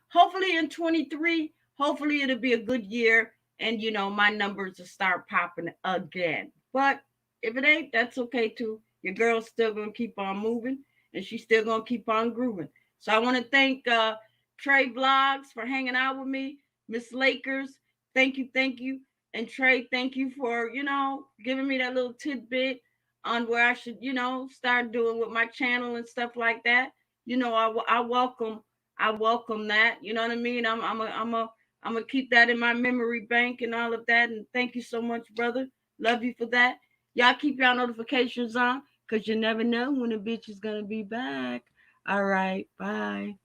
in 23, hopefully it'll be a good year, and my numbers will start popping again. But if it ain't, that's okay too. Your girl's still gonna keep on moving, and she's still gonna keep on grooving. So I want to thank Trey Vlogs for hanging out with me, Miss Lakers. Thank you, and Trey, thank you for giving me that little tidbit on where I should start doing with my channel and stuff like that. I welcome that. You know what I mean? I'm gonna keep that in my memory bank and all of that. And thank you so much, brother. Love you for that. Y'all keep y'all notifications on, because you never know when a bitch is gonna be back. All right, bye.